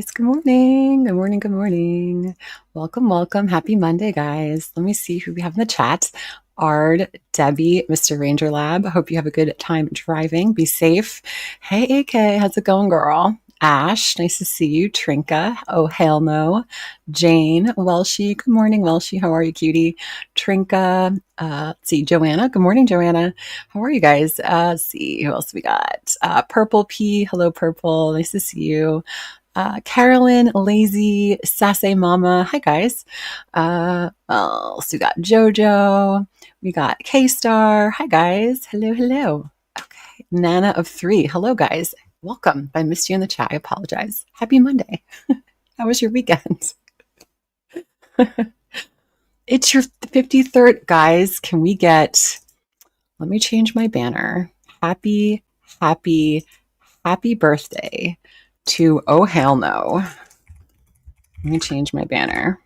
guys. Good morning. Good morning. Good morning. Welcome, welcome. Happy Monday, guys. Let me see who we have in the chat. Ard, Debbie, Mr. Ranger Lab. Hope you have a good time driving. Be safe. Hey, AK. How's it going, girl? Ash, nice to see you. Trinka, oh, hell no. Jane, Welshie. Good morning, Welshie. How are you, cutie? Trinka, let's see, Joanna. Good morning, Joanna. How are you guys? Let's see, who else we got? Purple P. Hello, Purple. Nice to see you. Carolyn, Lazy, Sassy Mama. Hi, guys. So we got Jojo. We got K-Star. Hi, guys. Hello, hello. Okay. Nana of 3. Hello, guys. Welcome. I missed you in the chat. I apologize. Happy Monday. How was your weekend? It's your 53rd, guys. Can we get, let me change my banner. Happy, happy, happy birthday to Oh Hell No. Let me change my banner.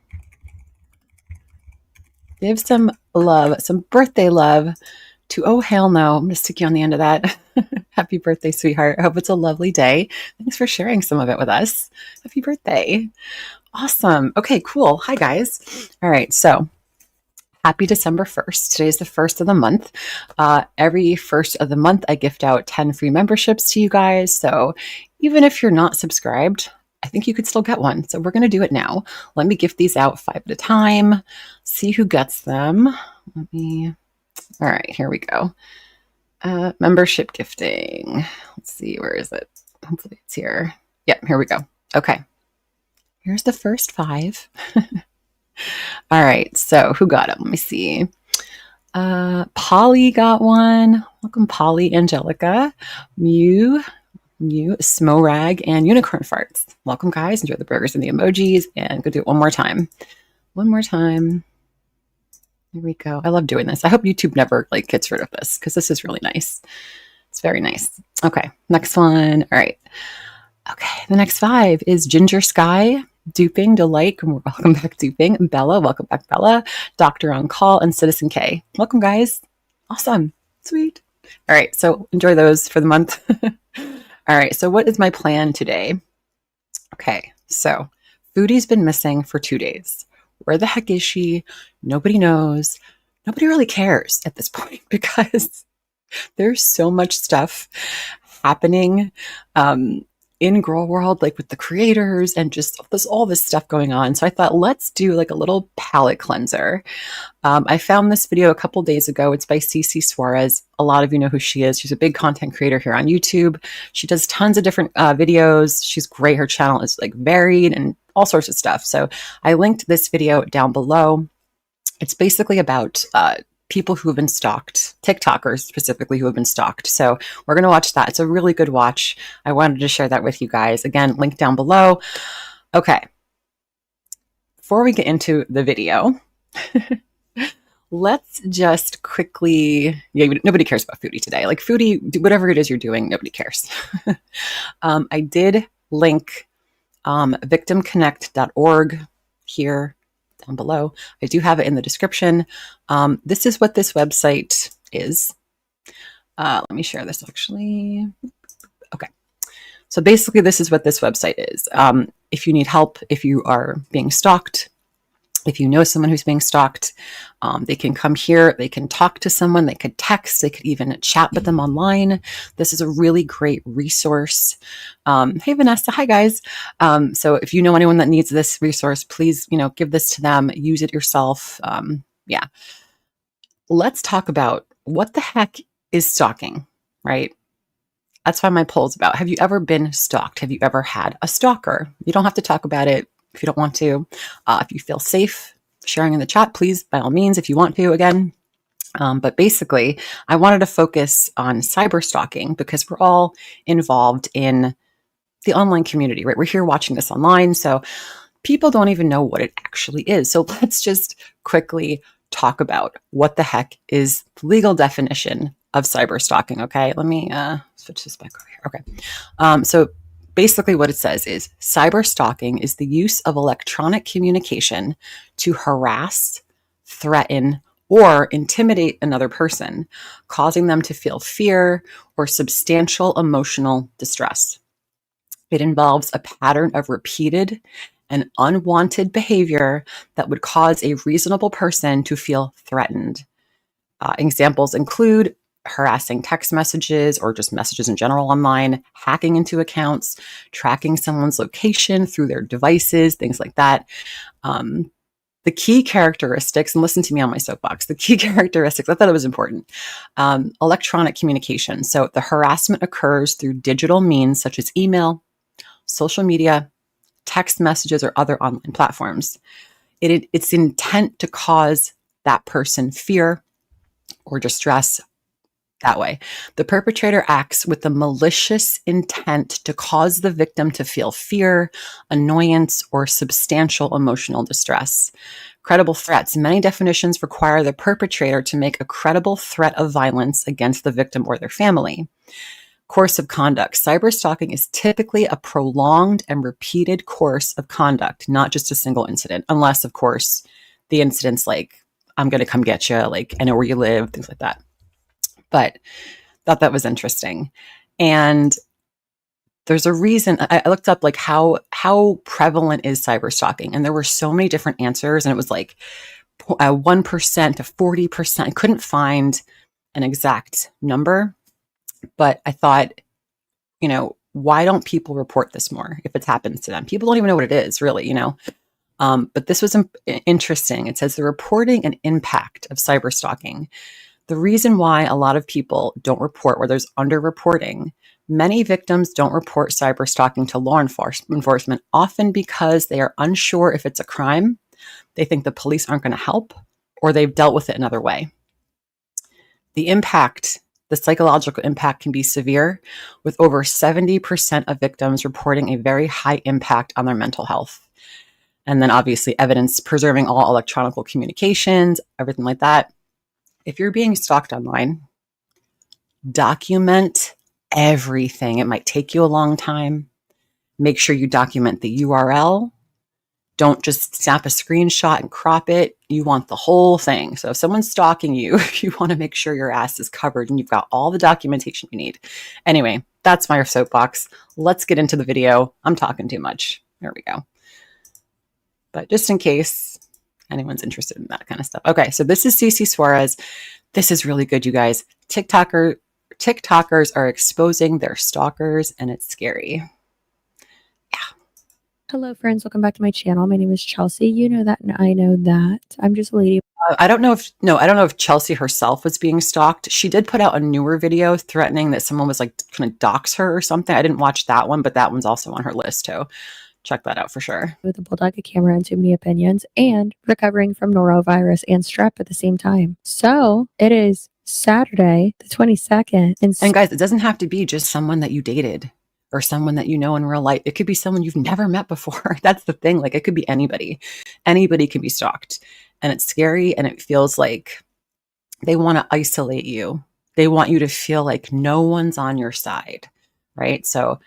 Give some love, some birthday love to Oh Hell No. I'm going to stick you on the end of that. Happy birthday, sweetheart. I hope it's a lovely day. Thanks for sharing some of it with us. Happy birthday. Awesome. Okay, cool. Hi, guys. All right, so happy December 1st. Today is the first of the month. Every first of the month, I gift out 10 free memberships to you guys. So even if you're not subscribed, I think you could still get one. So we're going to do it now. Let me gift these out 5 at a time. See who gets them. All right, here we go. Membership gifting. Let's see, where is it? Hopefully it's here. Yep, here we go. Okay. Here's the first 5. All right, so who got it? Let me see. Polly got one. Welcome, Polly, Angelica, Mew, Smorag, and Unicorn Farts. Welcome, guys. Enjoy the burgers and the emojis, and go do it one more time. One more time. Here we go. I love doing this. I hope YouTube never gets rid of this because this is really nice. It's very nice. Okay, next one. All right. Okay, the next 5 is Ginger Sky, Duping, Delight. Welcome back, Duping. Bella, welcome back, Bella. Doctor on Call, and Citizen K. Welcome, guys. Awesome. Sweet. All right, so enjoy those for the month. All right, so what is my plan today? Okay, so Foodie's been missing for 2 days. Where the heck is she? Nobody knows. Nobody really cares at this point because there's so much stuff happening in Girl World, with the creators and just all this stuff going on. So I thought, let's do a little palette cleanser. I found this video a couple days ago. It's by CC Suarez. A lot of you know who she is. She's a big content creator here on YouTube. She does tons of different videos. She's great. Her channel is varied and all sorts of stuff. So I linked this video down below. It's basically about people who have been stalked, TikTokers specifically who have been stalked. So we're going to watch that. It's a really good watch. I wanted to share that with you guys. Again, link down below. Okay. Before we get into the video, let's just quickly, nobody cares about Foodie today. Foodie, whatever it is you're doing, nobody cares. I did link victimconnect.org here down below. I do have it in the description. This is what this website is. Let me share this actually. Okay. So basically this is what this website is. If you need help, if you are being stalked, if you know someone who's being stalked, they can come here, they can talk to someone, they could text, they could even chat with them online. This is a really great resource. Hey, Vanessa. Hi, guys. So if you know anyone that needs this resource, please, give this to them, use it yourself. Yeah. Let's talk about what the heck is stalking, right? That's why my poll is about. Have you ever been stalked? Have you ever had a stalker? You don't have to talk about it if you don't want to. If you feel safe sharing in the chat, please, by all means, if you want to, again. But basically, I wanted to focus on cyber stalking because we're all involved in the online community, right? We're here watching this online, so people don't even know what it actually is. So let's just quickly talk about what the heck is the legal definition of cyber stalking, okay? Let me switch this back over here. Okay. So basically what it says is cyber stalking is the use of electronic communication to harass, threaten, or intimidate another person, causing them to feel fear or substantial emotional distress. It involves a pattern of repeated and unwanted behavior that would cause a reasonable person to feel threatened. Examples include harassing text messages or just messages in general online, hacking into accounts, tracking someone's location through their devices, things like that. The key characteristics, and listen to me on my soapbox, the key characteristics, I thought it was important. Electronic communication. So the harassment occurs through digital means such as email, social media, text messages, or other online platforms. It's intent to cause that person fear or distress that way. The perpetrator acts with the malicious intent to cause the victim to feel fear, annoyance, or substantial emotional distress. Credible threats. Many definitions require the perpetrator to make a credible threat of violence against the victim or their family. Course of conduct. Cyberstalking is typically a prolonged and repeated course of conduct, not just a single incident, unless, of course, the incident's like, I'm going to come get you, like, I know where you live, things like that. But thought that was interesting. And there's a reason. I looked up like how prevalent is cyberstalking, and there were so many different answers, and it was like 1% to 40%. I couldn't find an exact number, but I thought, why don't people report this more if it happens to them? People don't even know what it is, really, But this was interesting. It says the reporting and impact of cyberstalking. The reason why a lot of people don't report, where there's underreporting, many victims don't report cyberstalking to law enforcement, often because they are unsure if it's a crime, they think the police aren't going to help, or they've dealt with it another way. The psychological impact can be severe, with over 70% of victims reporting a very high impact on their mental health. And then obviously evidence preserving all electronic communications, everything like that. If you're being stalked online, document everything. It might take you a long time. Make sure you document the URL. Don't just snap a screenshot and crop it. You want the whole thing. So if someone's stalking you, you want to make sure your ass is covered and you've got all the documentation you need. Anyway, that's my soapbox. Let's get into the video. I'm talking too much. There we go. But just in case anyone's interested in that kind of stuff. Okay, so this is CC Suarez. This is really good, you guys. TikTokers are exposing their stalkers, and it's scary. Hello, friends. Welcome back to my channel. My name is Chelsea. You know that, and I know that. I'm just a lady. I don't know if Chelsea herself was being stalked. She did put out a newer video threatening that someone was like going to dox her or something. I didn't watch that one, but that one's also on her list too. Check that out for sure. With a bulldog, a camera, and too many opinions, and recovering from norovirus and strep at the same time. So it is Saturday, the 22nd. And guys, it doesn't have to be just someone that you dated or someone that you know in real life. It could be someone you've never met before. That's the thing. Like, it could be anybody. Anybody can be stalked. And it's scary, and it feels like they want to isolate you. They want you to feel like no one's on your side, right? So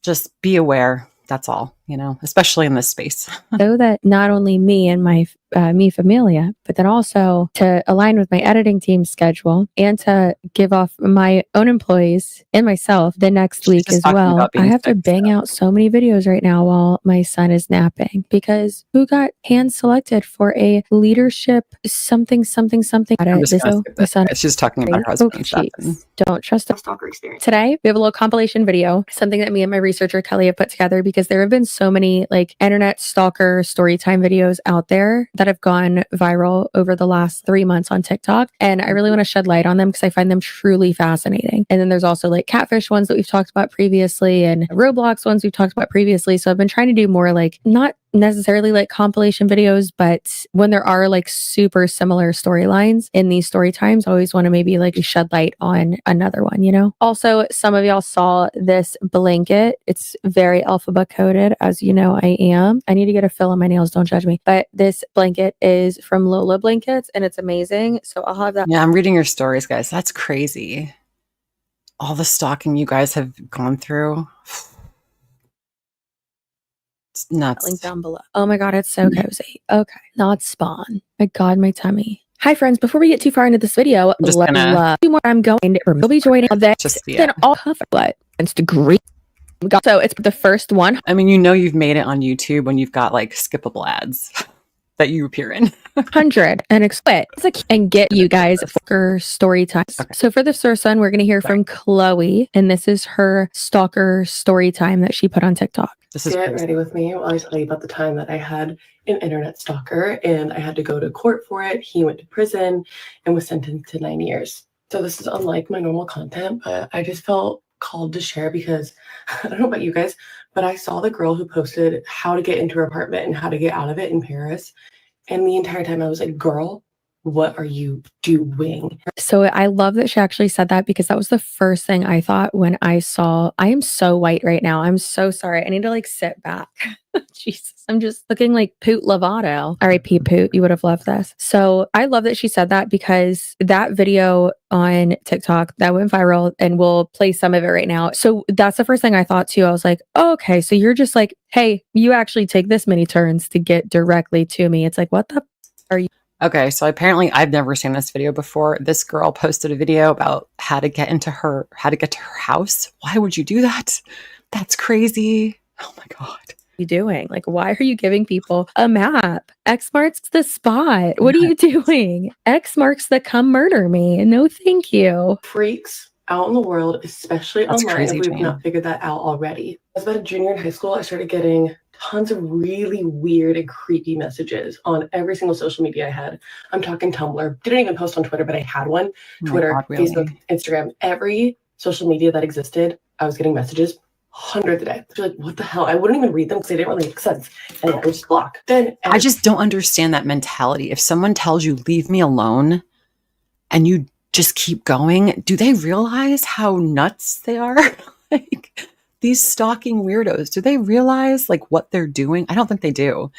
just be aware. That's all, especially in this space. So that not only me and my familia, but then also to align with my editing team's schedule and to give off my own employees and myself the next week as well. I have to bang out so many videos right now while my son is napping, because who got hand selected for a leadership something. I'm just my son. She's talking about her husband and stuff. Don't trust the stalker experience. Today, we have a little compilation video, something that me and my researcher Kelly have put together, because there have been so many like internet stalker story time videos out there that have gone viral over the last 3 months on TikTok. And I really want to shed light on them because I find them truly fascinating. And then there's also like catfish ones that we've talked about previously and Roblox ones we've talked about previously. So I've been trying to do more like, not necessarily like compilation videos, but when there are like super similar storylines in these story times, I always want to maybe like shed light on another one, Also, some of y'all saw this blanket. It's very alphabet coded, as you know I am. I need to get a fill on my nails, don't judge me. But this blanket is from Lola Blankets, and it's amazing. So I'll have that. Yeah, I'm reading your stories, guys. That's crazy. All the stalking you guys have gone through. It's nuts. Link down below. Oh my God, it's so cozy. Okay, not spawn. My God, my tummy. Hi friends, before we get too far into this video, I'm do more. I'm going to be joining this. Then all cover what? Degree. So it's the first one. I mean, you know you've made it on YouTube when you've got like skippable ads that you appear in. 100 and explain and get you guys stalker story time. Okay. So for the first one, we're going to hear from Chloe, and this is her stalker story time that she put on TikTok. This is Get ready with me while I tell you about the time that I had an internet stalker and I had to go to court for it. He went to prison and was sentenced to 9 years. So this is unlike my normal content, but I just felt called to share because I don't know about you guys, but I saw the girl who posted how to get into her apartment and how to get out of it in Paris. And the entire time I was like, girl, what are you doing? So I love that she actually said that because that was the first thing I thought when I saw, I am so white right now. I'm so sorry. I need to like sit back. Jesus, I'm just looking like Poot Lovato. R.I.P. Poot, you would have loved this. So I love that she said that because that video on TikTok that went viral, and we'll play some of it right now. So that's the first thing I thought too. I was like, oh, okay, so you're just like, hey, you actually take this many turns to get directly to me. It's like, what the are you? Okay, so apparently I've never seen this video before. This girl posted a video about how to get to her house. Why would you do that? That's crazy. Oh my God. You doing? Like, why are you giving people a map? X marks the spot. What are you doing? X marks the come murder me. No, thank you. Freaks out in the world, especially That's online, crazy, if we've Jane. not figured that out already. I was about a junior in high school. I started getting tons of really weird and creepy messages on every single social media I had. I'm talking Tumblr. Didn't even post on Twitter, but I had one. Twitter, God, really? Facebook, Instagram, every social media that existed, I was getting messages. Hundreds a day. You're like, what the hell? I wouldn't even read them because they didn't really make sense. And I would just block. Then I just don't understand that mentality. If someone tells you, leave me alone, and you just keep going, do they realize how nuts they are? Like these stalking weirdos, do they realize like what they're doing? I don't think they do.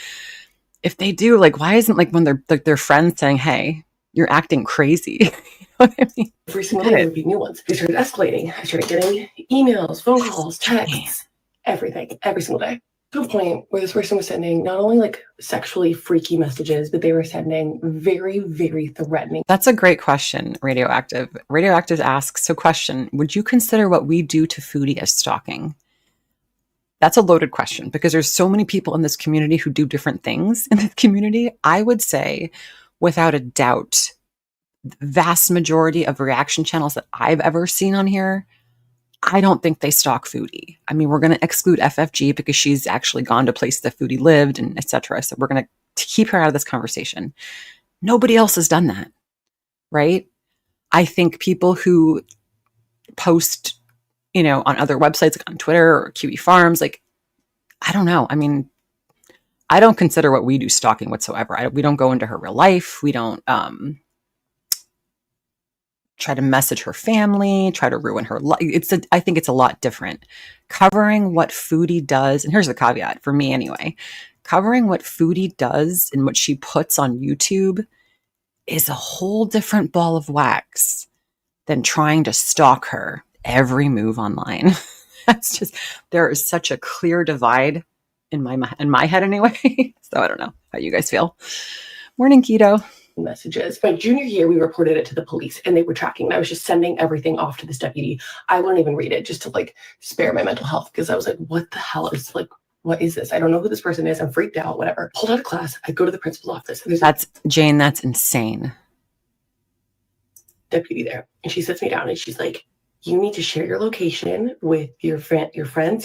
If they do, like, why isn't like when they're like their friends saying, hey, you're acting crazy? You know what I mean? Every single day there would be new ones. They started escalating. I started getting emails, phone calls, texts, everything, every single day. To a point where this person was sending not only like sexually freaky messages, but they were sending very, very threatening. That's a great question, Radioactive. Radioactive asks, so question, would you consider what we do to Foodie as stalking? That's a loaded question because there's so many people in this community who do different things in this community. I would say, without a doubt, the vast majority of reaction channels that I've ever seen on here, I don't think they stalk Foodie. I mean, we're going to exclude FFG because she's actually gone to places that Foodie lived and etc. So we're going to keep her out of this conversation. Nobody else has done that, right? I think people who post, you know, on other websites, like on Twitter or QE Farms, like, I don't know. I mean, I don't consider what we do stalking whatsoever. We don't go into her real life. We don't try to message her family, try to ruin her life. I think it's a lot different. Covering what Foodie does, and here's the caveat for me anyway, covering what Foodie does and what she puts on YouTube is a whole different ball of wax than trying to stalk her every move online. That's just, there is such a clear divide in my head anyway. So I don't know how you guys feel. Morning, Keto. Messages. My junior year, we reported it to the police and they were tracking. And I was just sending everything off to this deputy. I wouldn't even read it just to like spare my mental health because I was like, what the hell is like, what is this? I don't know who this person is. I'm freaked out, whatever. Pulled out of class. I go to the principal's office. And that's Jane. That's insane. Deputy there. And she sits me down and she's like, you need to share your location with your friends,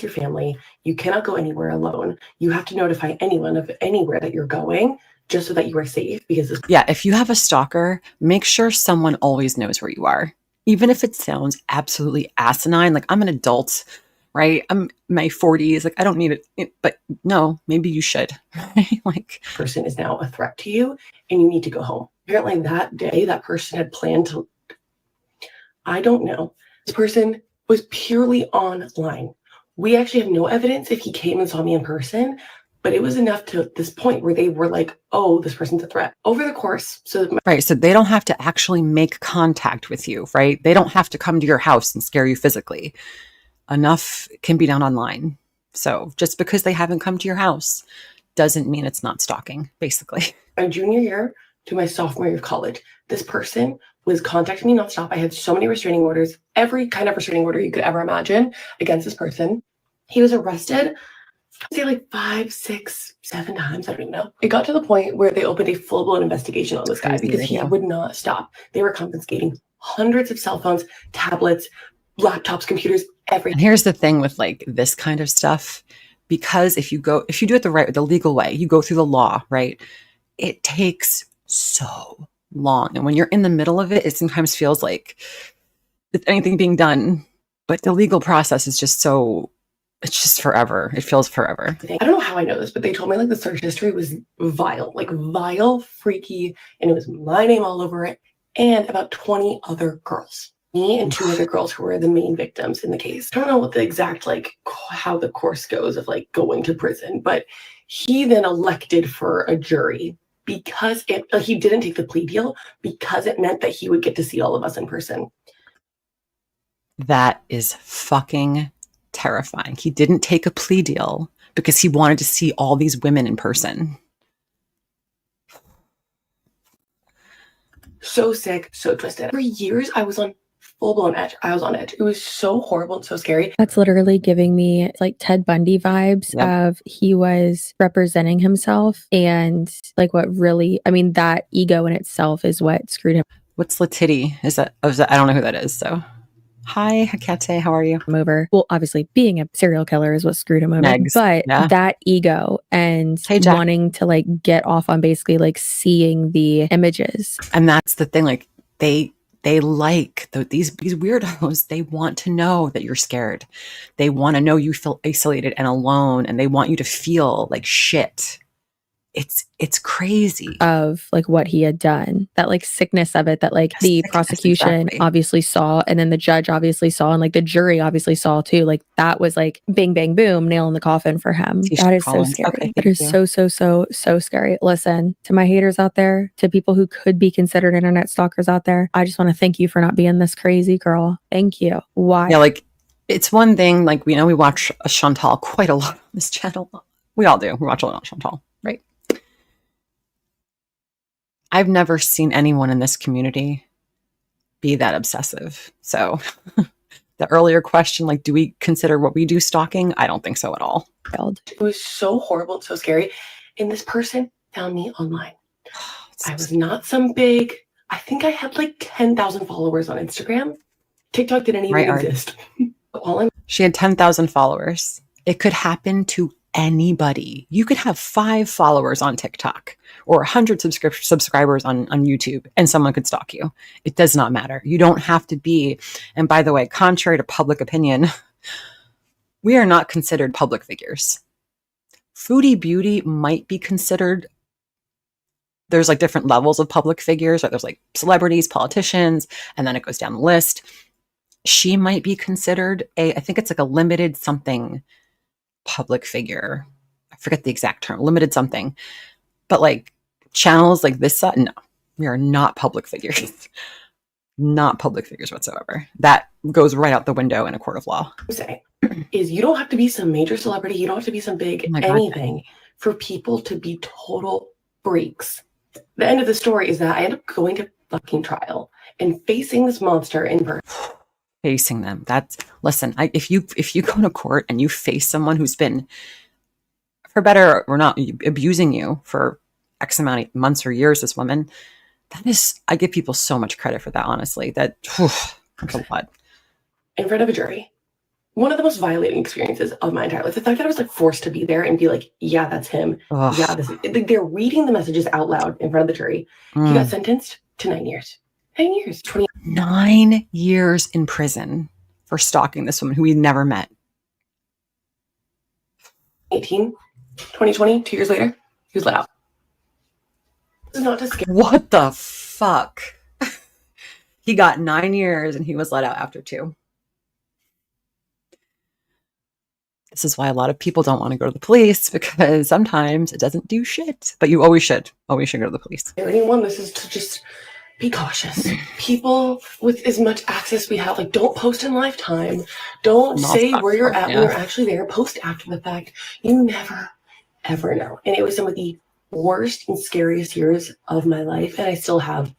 your family. You cannot go anywhere alone. You have to notify anyone of anywhere that you're going just so that you are safe because yeah, if you have a stalker, make sure someone always knows where you are. Even if it sounds absolutely asinine, like I'm an adult, right? I'm in my 40s, like I don't need it, but no, maybe you should. Right? Like, person is now a threat to you and you need to go home. Apparently that day, that person had planned to, I don't know. This person was purely online. We actually have no evidence if he came and saw me in person, but it was enough to this point where they were like, oh, this person's a threat. Over the course. Right. So they don't have to actually make contact with you, right? They don't have to come to your house and scare you physically. Enough can be done online. So just because they haven't come to your house doesn't mean it's not stalking, basically. My junior year to my sophomore year of college, this person was contacting me nonstop. I had so many restraining orders, every kind of restraining order you could ever imagine against this person. He was arrested, I'd say like 5, 6, 7 times. I don't even know. It got to the point where they opened a full-blown investigation on this guy because he would not stop. They were confiscating hundreds of cell phones, tablets, laptops, computers, everything. And here's the thing with like this kind of stuff, because if you do it the legal way, you go through the law, right? It takes so long. And when you're in the middle of it, it sometimes feels like anything being done, but the legal process is just it's just forever. It feels forever. I don't know how I know this, but they told me like the search history was vile, freaky, and it was my name all over it, and about 20 other girls. Me and 2 other girls who were the main victims in the case. I don't know what the exact, like, how the course goes of like going to prison, but he then elected for a jury because he didn't take the plea deal because it meant that he would get to see all of us in person. That is fucking terrifying. He didn't take a plea deal because he wanted to see all these women in person. So sick, so twisted. For years, I was on full-blown edge. I was on edge. It was so horrible and so scary. That's literally giving me like Ted Bundy vibes. Yep. Of he was representing himself, and like what really, I mean, that ego in itself is what screwed him. What's Latitty? Is that, I don't know who that is, so. Hi, Hakate, how are you? Over. Well, obviously, being a serial killer is what screwed him over. Negs. But that ego and wanting to like get off on basically like seeing the images. And that's the thing, like they like these weirdos. They want to know that you're scared. They want to know you feel isolated and alone, and they want you to feel like shit. It's crazy. Of like what he had done, that like sickness of it, that like the prosecution obviously saw, and then the judge obviously saw, and like the jury obviously saw too. Like that was like bing, bang, boom, nail in the coffin for him. That is so scary. Okay, that is so scary. Listen, to my haters out there, to people who could be considered internet stalkers out there, I just want to thank you for not being this crazy, girl. Thank you. Why? Yeah, like it's one thing, like we watch Chantal quite a lot on this channel. We all do. We watch a lot of Chantal, right? I've never seen anyone in this community be that obsessive. So the earlier question, like, do we consider what we do stalking? I don't think so at all. It was so horrible and so scary. And this person found me online. I was not some big, I think I had like 10,000 followers on Instagram. TikTok didn't even exist. She had 10,000 followers. It could happen to anybody. You could have 5 followers on TikTok or 100 subscribers on YouTube, and someone could stalk you. It does not matter. You don't have to be. And by the way, contrary to public opinion, we are not considered public figures. Foodie Beauty might be considered. There's like different levels of public figures. Right? There's like celebrities, politicians, and then it goes down the list. She might be considered I think it's like a limited something public figure. I forget the exact term, limited something. But like channels like this, no, we are not public figures. Not public figures whatsoever. That goes right out the window in a court of law. I'm saying is you don't have to be some major celebrity. You don't have to be some big anything for people to be total freaks. The end of the story is that I end up going to fucking trial and facing this monster in person. Facing them. Listen, if you go to court and you face someone who's been, for better or not, abusing you for X amount of months or years, this woman, I give people so much credit for that, honestly. That's a lot. In front of a jury. One of the most violating experiences of my entire life. The fact that I was like forced to be there and be like, yeah, that's him. Ugh. Yeah, like, they're reading the messages out loud in front of the jury. He got sentenced to 9 years. 9 years. 9 years in prison for stalking this woman who we never met. 2020, 2 years later, he was let out. This is not to scare. What the fuck? He got 9 years and he was let out after 2. This is why a lot of people don't want to go to the police, because sometimes it doesn't do shit. But you always should. Always should go to the police. Anyone, this is to just be cautious. People with as much access we have, like, don't post in lifetime. Don't say where you're at when you're actually there. Post after the fact. You never, ever know. And it was some of the worst and scariest years of my life. And I still have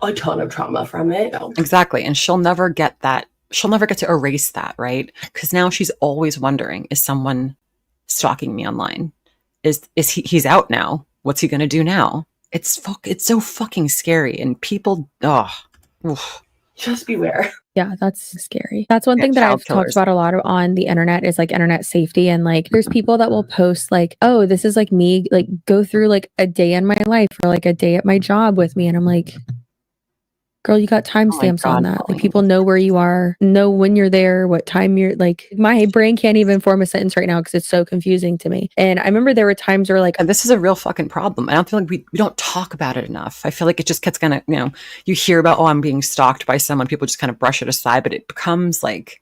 a ton of trauma from it. Exactly. And she'll never get that she'll never get to erase that, right? Because now she's always wondering, is someone stalking me online? He's out now? What's he going to do now? It's so fucking scary. And people, just beware. Yeah, that's scary. That's one thing that I've talked about a lot on the internet is like internet safety. And like, there's people that will post like, oh, this is like me, like go through like a day in my life or like a day at my job with me. And I'm like, girl, you got timestamps on that. Like people know where you are, know when you're there, what time you're like. My brain can't even form a sentence right now because it's so confusing to me. And I remember there were times where like, and this is a real fucking problem. I don't feel like we don't talk about it enough. I feel like it just gets kind of, you hear about, oh, I'm being stalked by someone. People just kind of brush it aside, but it becomes like,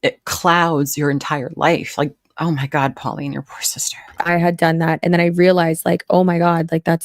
it clouds your entire life. Like, oh my God, Pauline, your poor sister. I had done that. And then I realized like, oh my God, like I'm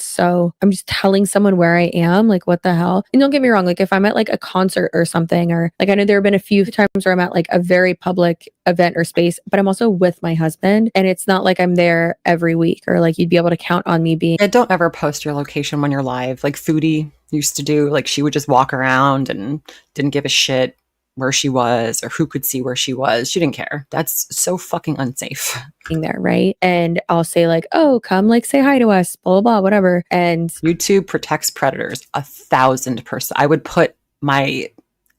just telling someone where I am. Like, what the hell? And don't get me wrong. Like if I'm at like a concert or something, or like, I know there have been a few times where I'm at like a very public event or space, but I'm also with my husband. And it's not like I'm there every week or like you'd be able to count on me being. And don't ever post your location when you're live. Like Foodie used to do, like she would just walk around and didn't give a shit where she was or who could see where she was. She didn't care. That's so fucking unsafe. There, right? And I'll say like, oh, come like say hi to us, blah, blah, blah, whatever. And YouTube protects predators 1,000%. I would put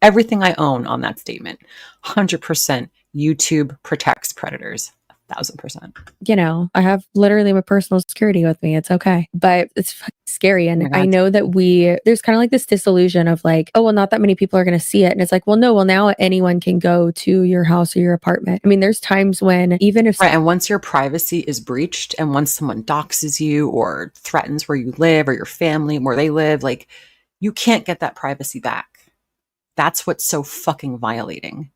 everything I own on that statement. 100% YouTube protects predators. 1,000%. I have literally my personal security with me. It's okay. But it's fucking scary. And I know that there's kind of like this disillusion of like, oh, well, not that many people are going to see it. And it's like, well, no, well, now anyone can go to your house or your apartment. I mean, there's times when even if... Right. And once your privacy is breached and once someone doxes you or threatens where you live or your family, where they live, like you can't get that privacy back. That's what's so fucking violating,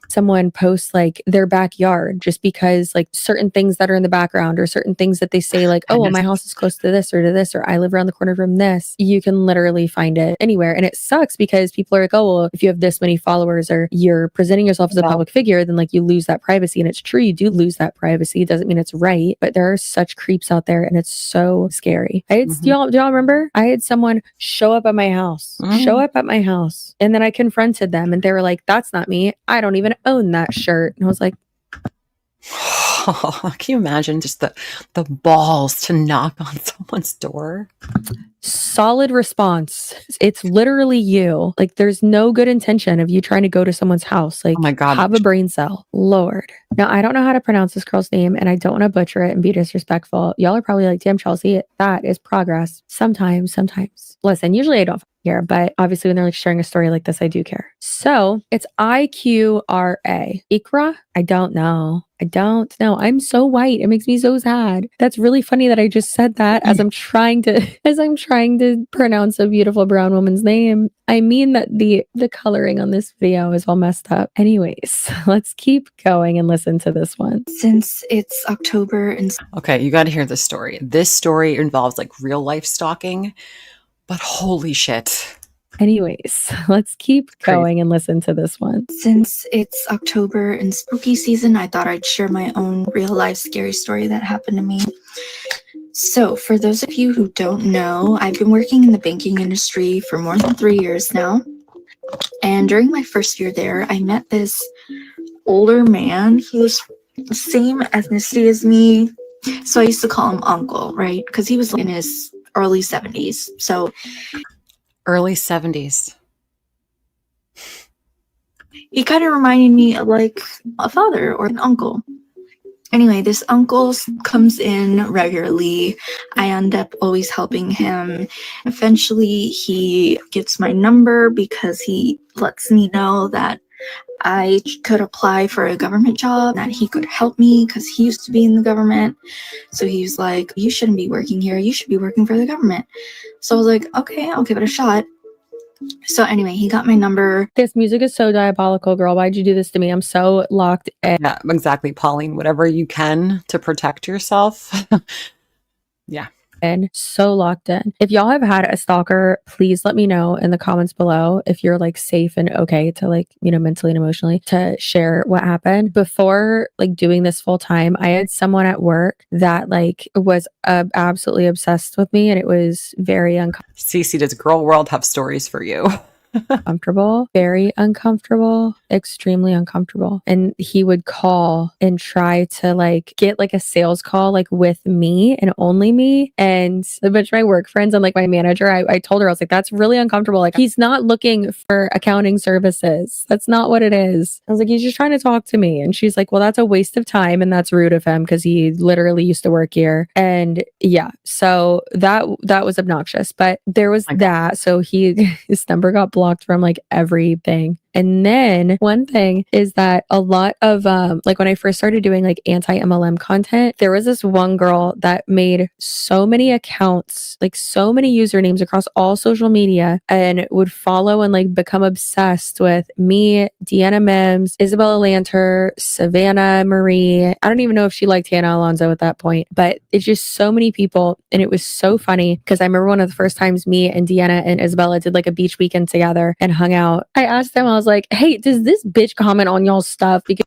someone posts like their backyard just because like certain things that are in the background or certain things that they say like, oh, well, my house is close to this or I live around the corner from this. You can literally find it anywhere. And it sucks because people are like, oh, well, if you have this many followers or you're presenting yourself as a public figure, then like you lose that privacy. And it's true, you do lose that privacy. It doesn't mean it's right, but there are such creeps out there and it's so scary. Do y'all remember? I had someone show up at my house, and then I confronted them and they were like, that's not me. I don't even own that shirt. And I was like, can you imagine just the balls to knock on someone's door? Solid response. It's literally you. Like there's no good intention of you trying to go to someone's house. Like, oh my God, have a brain cell. Lord. Now I don't know how to pronounce this girl's name and I don't want to butcher it and be disrespectful. Y'all are probably like, damn, Chelsea, that is progress. Sometimes. Listen, usually I don't care, but obviously when they're like sharing a story like this, I do care. So it's IQRA. Ikra? I don't know. I'm so white. It makes me so sad. That's really funny that I just said that as I'm trying to pronounce a beautiful brown woman's name. I mean that the coloring on this video is all messed up. Anyways, let's keep going and listen to this one. Since it's October and... Okay, you got to hear this story. This story involves like real life stalking, but holy shit. Anyways, let's keep going and listen to this one. Since it's October and spooky season, I thought I'd share my own real life scary story that happened to me. So for those of you who don't know, I've been working in the banking industry for more than 3 years now. And during my first year there, I met this older man. He was the same ethnicity as me. So I used to call him Uncle, right? Because he was in his early 70s. So early 70s. He kind of reminded me of like a father or an uncle. Anyway, this uncle comes in regularly. I end up always helping him. Eventually, he gets my number because he lets me know that I could apply for a government job, that he could help me because he used to be in the government. So he was like, you shouldn't be working here. You should be working for the government. So I was like, okay, I'll give it a shot. So anyway, he got my number. This music is so diabolical, girl. Why'd you do this to me? I'm so locked in. Yeah, exactly, Pauline. Whatever you can to protect yourself. Yeah. And so locked in. If y'all have had a stalker, please let me know in the comments below if you're like safe and okay to like, mentally and emotionally to share what happened. Before like doing this full time, I had someone at work that like was absolutely obsessed with me and it was very uncomfortable. CC, does Girl World have stories for you? Comfortable, very uncomfortable, extremely uncomfortable. And he would call and try to like get like a sales call like with me and only me and a bunch of my work friends and like my manager. I told her, I was like, that's really uncomfortable. Like, he's not looking for accounting services. That's not what it is. I was like, he's just trying to talk to me. And she's like, well, that's a waste of time and that's rude of him because he literally used to work here. And yeah, so that was obnoxious. But there was that. So his number got blocked from like everything. And then one thing is that a lot of like when I first started doing like anti-MLM content, there was this one girl that made so many accounts, like so many usernames across all social media and would follow and like become obsessed with me, Deanna Mims, Isabella Lanter, Savannah Marie. I don't even know if she liked Hannah Alonso at that point, but it's just so many people. And it was so funny because I remember one of the first times me and Deanna and Isabella did like a beach weekend together and hung out. I asked them, I was like, hey, does this bitch comment on y'all's stuff? Because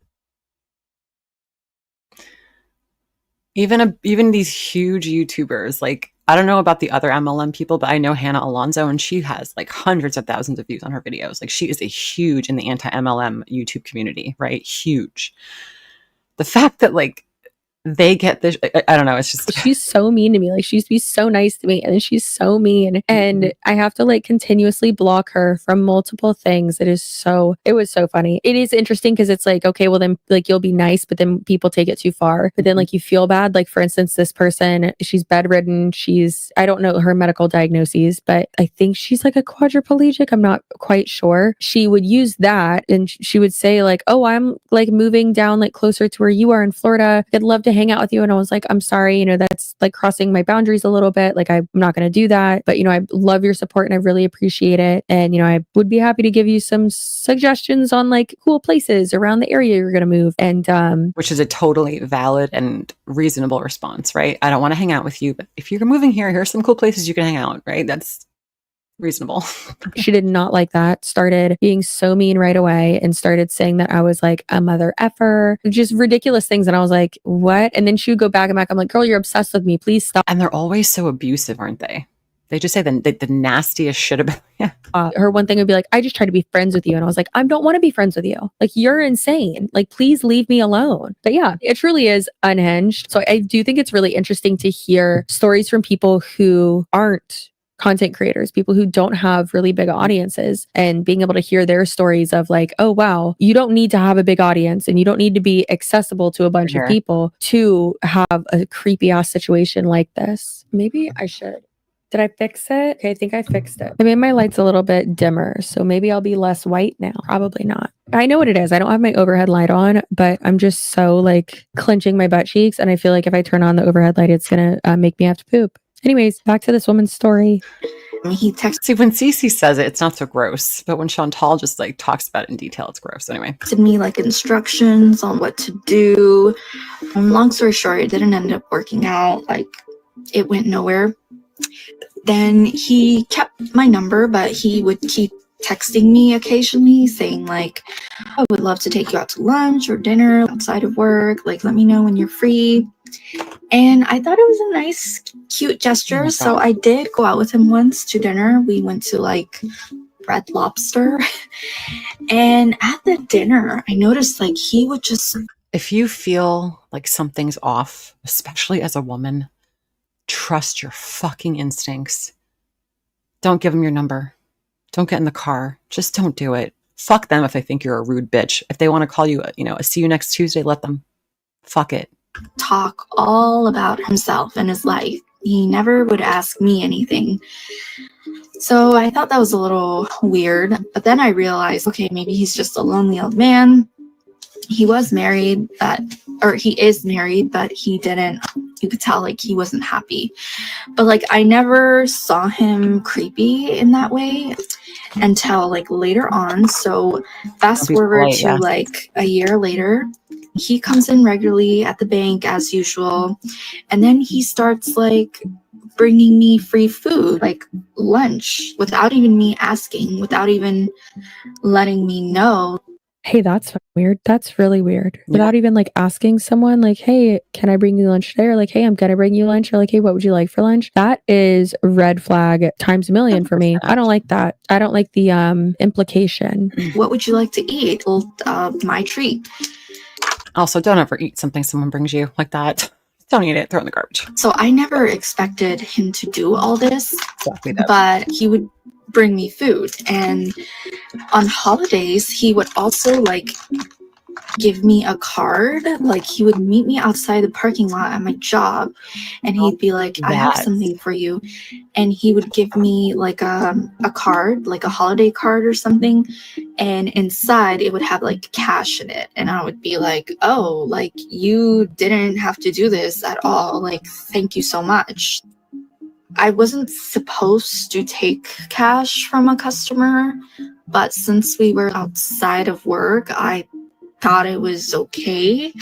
even these huge YouTubers, like, I don't know about the other MLM people, but I know Hannah Alonso and she has like hundreds of thousands of views on her videos. Like, she is a huge in the anti-MLM YouTube community, right? Huge. The fact that like they get this, I don't know, it's just she's so mean to me. Like, she used to be so nice to me and then she's so mean and I have to like continuously block her from multiple things. It was so funny. It is interesting because it's like, okay, well then like you'll be nice, but then people take it too far. But then like you feel bad. Like, for instance, this person, she's bedridden. I don't know her medical diagnoses, but I think she's like a quadriplegic. I'm not quite sure. She would use that and she would say like, oh, I'm like moving down like closer to where you are in Florida. I'd love to hang out with you. And I was like, I'm sorry, that's like crossing my boundaries a little bit. Like, I'm not going to do that, but I love your support and I really appreciate it. And, I would be happy to give you some suggestions on like cool places around the area you're going to move. And, which is a totally valid and reasonable response, right? I don't want to hang out with you, but if you're moving here, here's some cool places you can hang out, right? That's reasonable. She did not like that, started being so mean right away and started saying that I was like a mother effer, just ridiculous things. And I was like, what? And then she would go back and back. I'm like, girl, you're obsessed with me. Please stop. And they're always so abusive, aren't they? They just say the nastiest shit about yeah. Her one thing would be like, I just try to be friends with you. And I was like, I don't want to be friends with you. Like, you're insane. Like, please leave me alone. But yeah, it truly is unhinged. So I do think it's really interesting to hear stories from people who aren't content creators, people who don't have really big audiences, and being able to hear their stories of like, oh wow, you don't need to have a big audience and you don't need to be accessible to a bunch of people to have a creepy ass situation like this. Maybe I should. Did I fix it? Okay, I think I fixed it. I made my lights a little bit dimmer, so maybe I'll be less white now. Probably not. I know what it is. I don't have my overhead light on, but I'm just so like clenching my butt cheeks, and I feel like if I turn on the overhead light, it's gonna make me have to poop. Anyways, back to this woman's story. He texted See, when CC says it, it's not so gross. But when Chantal just like talks about it in detail, it's gross. Anyway. me like instructions on what to do. Long story short, it didn't end up working out. Like, it went nowhere. Then he kept my number, but he would keep texting me occasionally saying like, I would love to take you out to lunch or dinner outside of work. Like, let me know when you're free. And I thought it was a nice, cute gesture. So I did go out with him once to dinner. We went to like Red Lobster. And at the dinner, I noticed like he would just... If you feel like something's off, especially as a woman, trust your fucking instincts. Don't give them your number. Don't get in the car. Just don't do it. Fuck them if they think you're a rude bitch. If they want to call you, a see you next Tuesday, let them. Fuck it. Talk all about himself and his life. He never would ask me anything. So I thought that was a little weird. But then I realized, okay, maybe he's just a lonely old man. He was married, he is married, but he didn't, you could tell like he wasn't happy. But like I never saw him creepy in that way until like later on. So fast forward to like a year later, he comes in regularly at the bank as usual. And then he starts like bringing me free food, like lunch, without even me asking, without even letting me know. Hey, that's weird. That's really weird. Without even like asking someone like, hey, can I bring you lunch today? Or like, hey, I'm gonna bring you lunch. Or like, hey, what would you like for lunch? That is red flag times a million for me. I don't like that. I don't like the implication. What would you like to eat? Well, my treat. Also, don't ever eat something someone brings you like that. Don't eat it. Throw it in the garbage. So I never expected him to do all this, Exactly that. but he would bring me food. And on holidays, he would also like give me a card. Like he would meet me outside the parking lot at my job and he'd be like, I have something for you. And he would give me like a card, like a holiday card or something. And inside it would have like cash in it. And I would be like, oh, like you didn't have to do this at all. Like, thank you so much. I wasn't supposed to take cash from a customer, but since we were outside of work, I thought it was okay.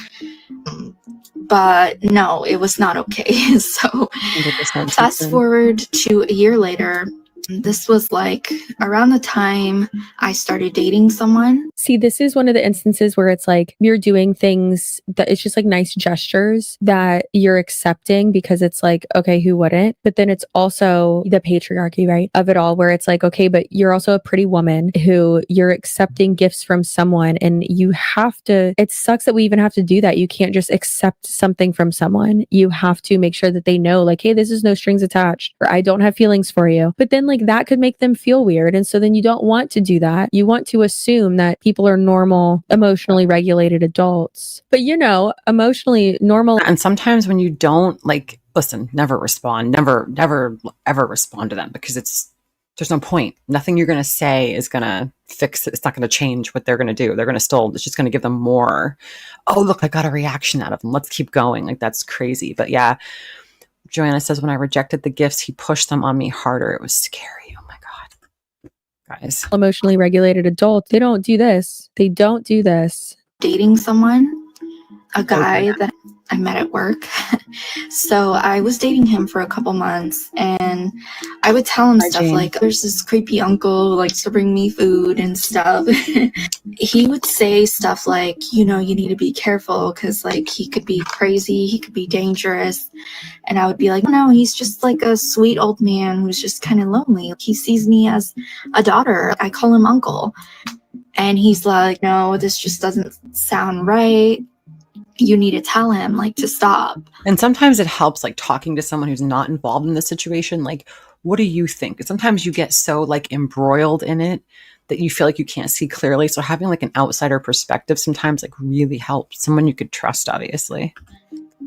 But no, it was not okay. So 100% fast forward to a year later, this was like around the time I started dating someone. See, this is one of the instances where it's like you're doing things that it's just like nice gestures that you're accepting because it's like, okay, who wouldn't? But then it's also the patriarchy, right? Of it all, where it's like, okay, but you're also a pretty woman who you're accepting gifts from someone and you have to, it sucks that we even have to do that. You can't just accept something from someone. You have to make sure that they know like, hey, this is no strings attached, or I don't have feelings for you. But then like that could make them feel weird. And so then you don't want to do that. You want to assume that people are normal, emotionally regulated adults. But you know, emotionally normal. And sometimes when you don't, like, listen, never respond, never ever respond to them because there's no point. Nothing you're going to say is going to fix it. It's not going to change what they're going to do. They're going to still, it's just going to give them more. Oh, look, I got a reaction out of them. Let's keep going. Like, that's crazy. But yeah, Joanna says, when I rejected the gifts, he pushed them on me harder. It was scary. Oh my God. Guys. Emotionally regulated adults, they don't do this. They don't do this. Dating someone, a guy that I met at work. So I was dating him for a couple months and I would tell him stuff like, there's this creepy uncle who likes to bring me food and stuff. He would say stuff like, you know, you need to be careful because like he could be crazy, he could be dangerous. And I would be like, no, he's just like a sweet old man who's just kind of lonely. He sees me as a daughter. I call him uncle. And he's like, no, this just doesn't sound right. You need to tell him like to stop. And sometimes it helps like talking to someone who's not involved in the situation. Like, what do you think? Sometimes you get so like embroiled in it that you feel like you can't see clearly. So having like an outsider perspective sometimes like really helps. Someone you could trust, obviously.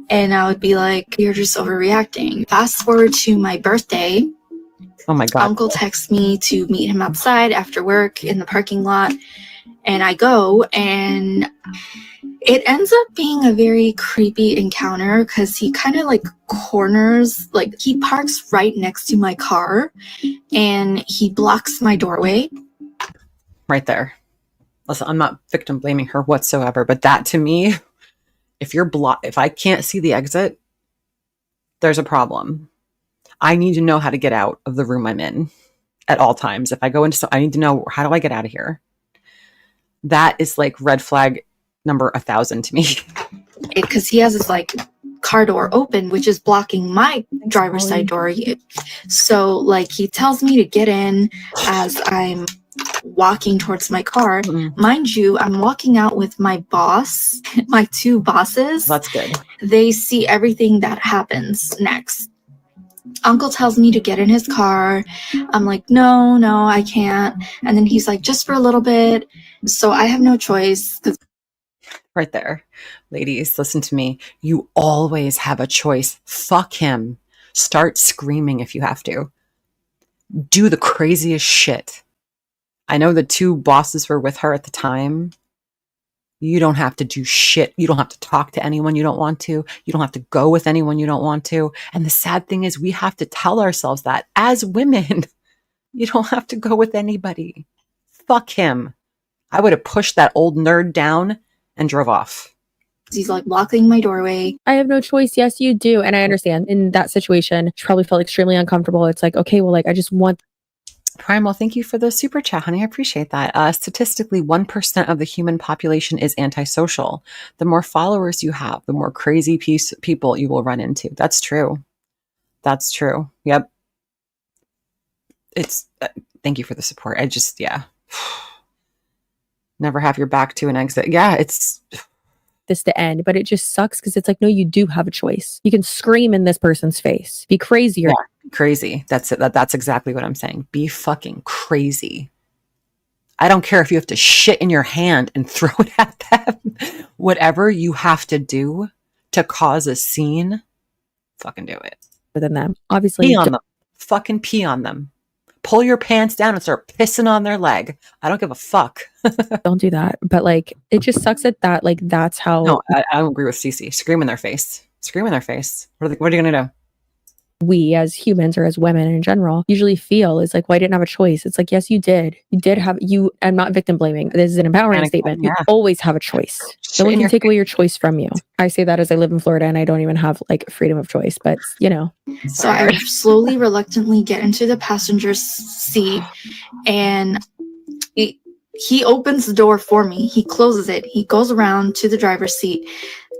And I would be like, you're just overreacting. Fast forward to my birthday. Oh my God. Uncle texts me to meet him outside after work in the parking lot. And I go and it ends up being a very creepy encounter because he kind of like corners, like he parks right next to my car and he blocks my doorway. Right there. Listen, I'm not victim blaming her whatsoever, but that to me, if I can't see the exit, there's a problem. I need to know how to get out of the room I'm in at all times. If I go into, I need to know, how do I get out of here? That is like red flag number 1,000 to me. Because he has his like car door open, which is blocking my driver's side door. So like he tells me to get in as I'm walking towards my car. Mind you, I'm walking out with my boss, my two bosses. That's good. They see everything that happens next. Uncle tells me to get in his car. I'm like, no, I can't. And then he's like, just for a little bit. So I have no choice. Right there. Ladies, listen to me. You always have a choice. Fuck him. Start screaming if you have to. Do the craziest shit. I know the two bosses were with her at the time. You don't have to do shit. You don't have to talk to anyone you don't want to. You don't have to go with anyone you don't want to. And the sad thing is we have to tell ourselves that as women, you don't have to go with anybody. Fuck him. I would have pushed that old nerd down and drove off. He's like blocking my doorway. I have no choice. Yes, you do. And I understand in that situation, she probably felt extremely uncomfortable. It's like, okay, well, like I just want. Primal, thank you for the super chat, honey. I appreciate that. Statistically, 1% of the human population is antisocial. The more followers you have, the more crazy people you will run into. That's true. That's true. Yep. It's thank you for the support. I just, yeah. Never have your back to an exit. Yeah, it's this to end, but it just sucks because it's like, no, you do have a choice. You can scream in this person's face, be crazy. Yeah, crazy. That's it. That's exactly what I'm saying. Be fucking crazy. I don't care if you have to shit in your hand and throw it at them. Whatever you have to do to cause a scene, fucking do it. Than them, obviously. Pee on them. Fucking pee on them. Pull your pants down and start pissing on their leg. I don't give a fuck. Don't do that. But like, it just sucks that like that's how. No, I don't agree with CC. Scream in their face. Scream in their face. What are you gonna do? We as humans or as women in general usually feel is like, well, I didn't have a choice. It's like, yes, you did. You did have I'm not victim blaming. This is an empowering statement. You always have a choice. No one can take away your choice from you. I say that as I live in Florida and I don't even have like freedom of choice, but you know. So I slowly, reluctantly get into the passenger seat and he opens the door for me. He closes it. He goes around to the driver's seat,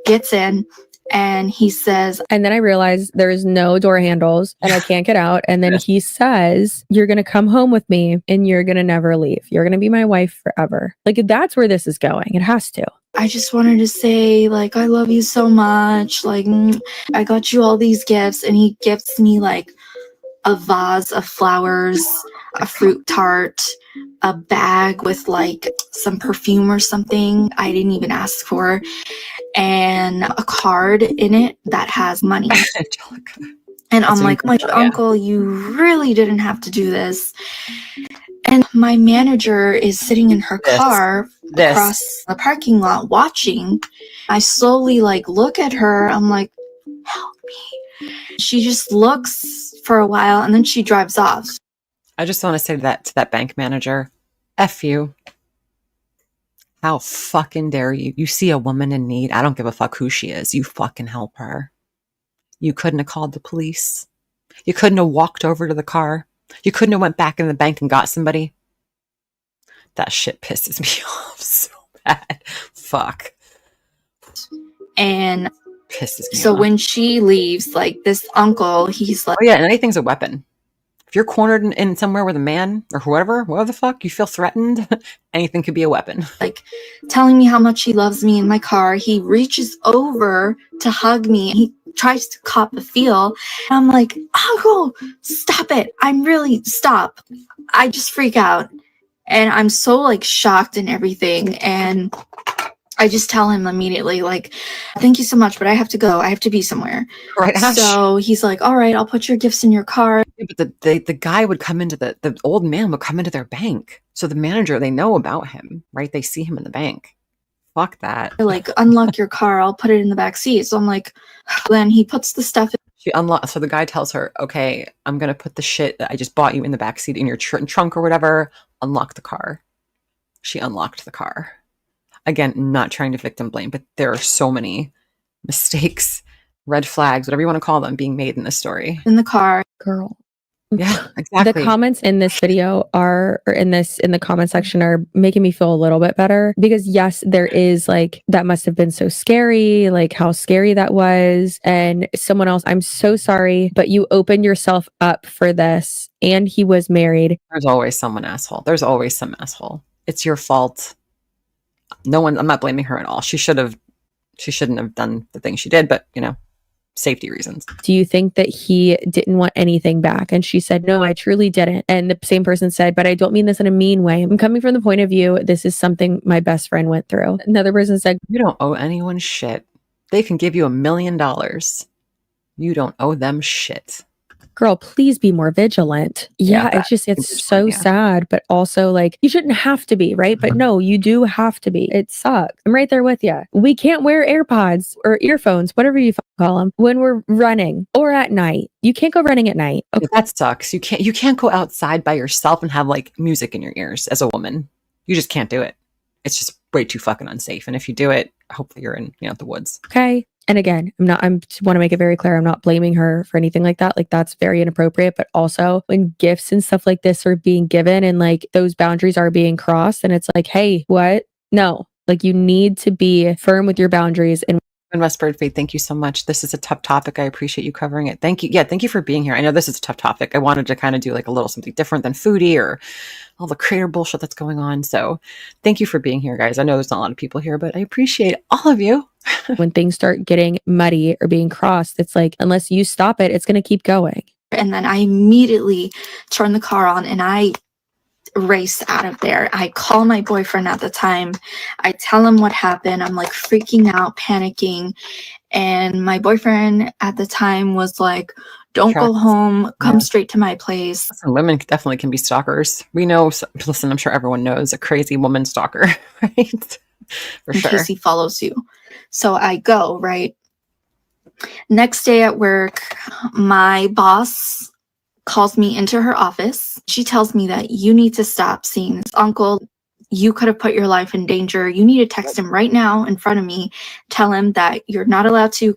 gets in, and he says, and then I realize there's no door handles and I can't get out. And then he says, you're going to come home with me and you're going to never leave. You're going to be my wife forever. Like, that's where this is going. It has to. I just wanted to say, like, I love you so much. Like, I got you all these gifts. And he gifts me like a vase of flowers, a fruit tart, a bag with like some perfume or something I didn't even ask for, and a card in it that has money. And I'm like, my uncle, you really didn't have to do this. And my manager is sitting in her car across the parking lot watching. I slowly like look at her. I'm like, help me. She just looks for a while and then she drives off. I just want to say that to that bank manager, F you. How fucking dare you? You see a woman in need. I don't give a fuck who she is. You fucking help her. You couldn't have called the police. You couldn't have walked over to the car. You couldn't have went back in the bank and got somebody. That shit pisses me off so bad. Fuck. And pisses me so off. When she leaves, like this uncle, he's like, oh yeah, and anything's a weapon. If you're cornered in somewhere with a man or whoever the fuck, you feel threatened, anything could be a weapon. Like telling me how much he loves me in my car. He reaches over to hug me. He tries to cop the feel. And I'm like, uncle, stop it. Stop. I just freak out. And I'm so like shocked and everything. And I just tell him immediately, like, thank you so much, but I have to go. I have to be somewhere. Right. So he's like, all right, I'll put your gifts in your car. Yeah, but the guy would come into the old man would come into their bank. So the manager, they know about him, right? They see him in the bank. Fuck that. Like, unlock your car. I'll put it in the back seat. So I'm like, then he puts the stuff in. She unlocks. So the guy tells her, okay, I'm going to put the shit that I just bought you in the back seat in your trunk or whatever. Unlock the car. She unlocked the car. Again, not trying to victim blame, but there are so many mistakes, red flags, whatever you want to call them, being made in this story. In the car. Girl. Yeah, exactly. The comments in this video or in the comment section are making me feel a little bit better because yes, there is like, that must have been so scary, like how scary that was. And someone else, I'm so sorry, but you opened yourself up for this and he was married. There's always someone asshole. There's always some asshole. It's your fault. I'm not blaming her at all. She shouldn't have done the thing she did, but safety reasons. Do you think that he didn't want anything back? And she said, no, I truly didn't. And the same person said, but I don't mean this in a mean way. I'm coming from the point of view, this is something my best friend went through. Another person said, you don't owe anyone shit. They can give you $1 million. You don't owe them shit. Girl, please be more vigilant. Yeah, it's so sad, but also like you shouldn't have to be, right? But no, you do have to be. It sucks. I'm right there with you. We can't wear AirPods or earphones, whatever you call them, when we're running or at night. You can't go running at night. Okay. That sucks. You can't go outside by yourself and have like music in your ears as a woman. You just can't do it. It's just way too fucking unsafe. And if you do it, hopefully you're in the woods. Okay. And again, I want to make it very clear, I'm not blaming her for anything like that. Like, that's very inappropriate. But also when gifts and stuff like this are being given and like those boundaries are being crossed, and it's like, hey, what? No, like you need to be firm with your boundaries. And Westbird Faith, thank you so much. This is a tough topic. I appreciate you covering it. Thank you. Yeah, thank you for being here. I know this is a tough topic. I wanted to kind of do like a little something different than Foodie or all the creator bullshit that's going on. So thank you for being here, guys. I know there's not a lot of people here, but I appreciate all of you. when things start getting muddy or being crossed, it's like, unless you stop it, it's going to keep going. And then I immediately turn the car on and I race out of there. I call my boyfriend at the time. I tell him what happened. I'm like freaking out, panicking. And my boyfriend at the time was like, don't go home, come straight to my place. Listen, women definitely can be stalkers. We know, listen, I'm sure everyone knows a crazy woman stalker, right? For sure. In case he follows you. So I go, right? Next day at work, my boss calls me into her office. She tells me that you need to stop seeing this uncle. You could have put your life in danger. You need to text him right now in front of me. Tell him that you're not allowed to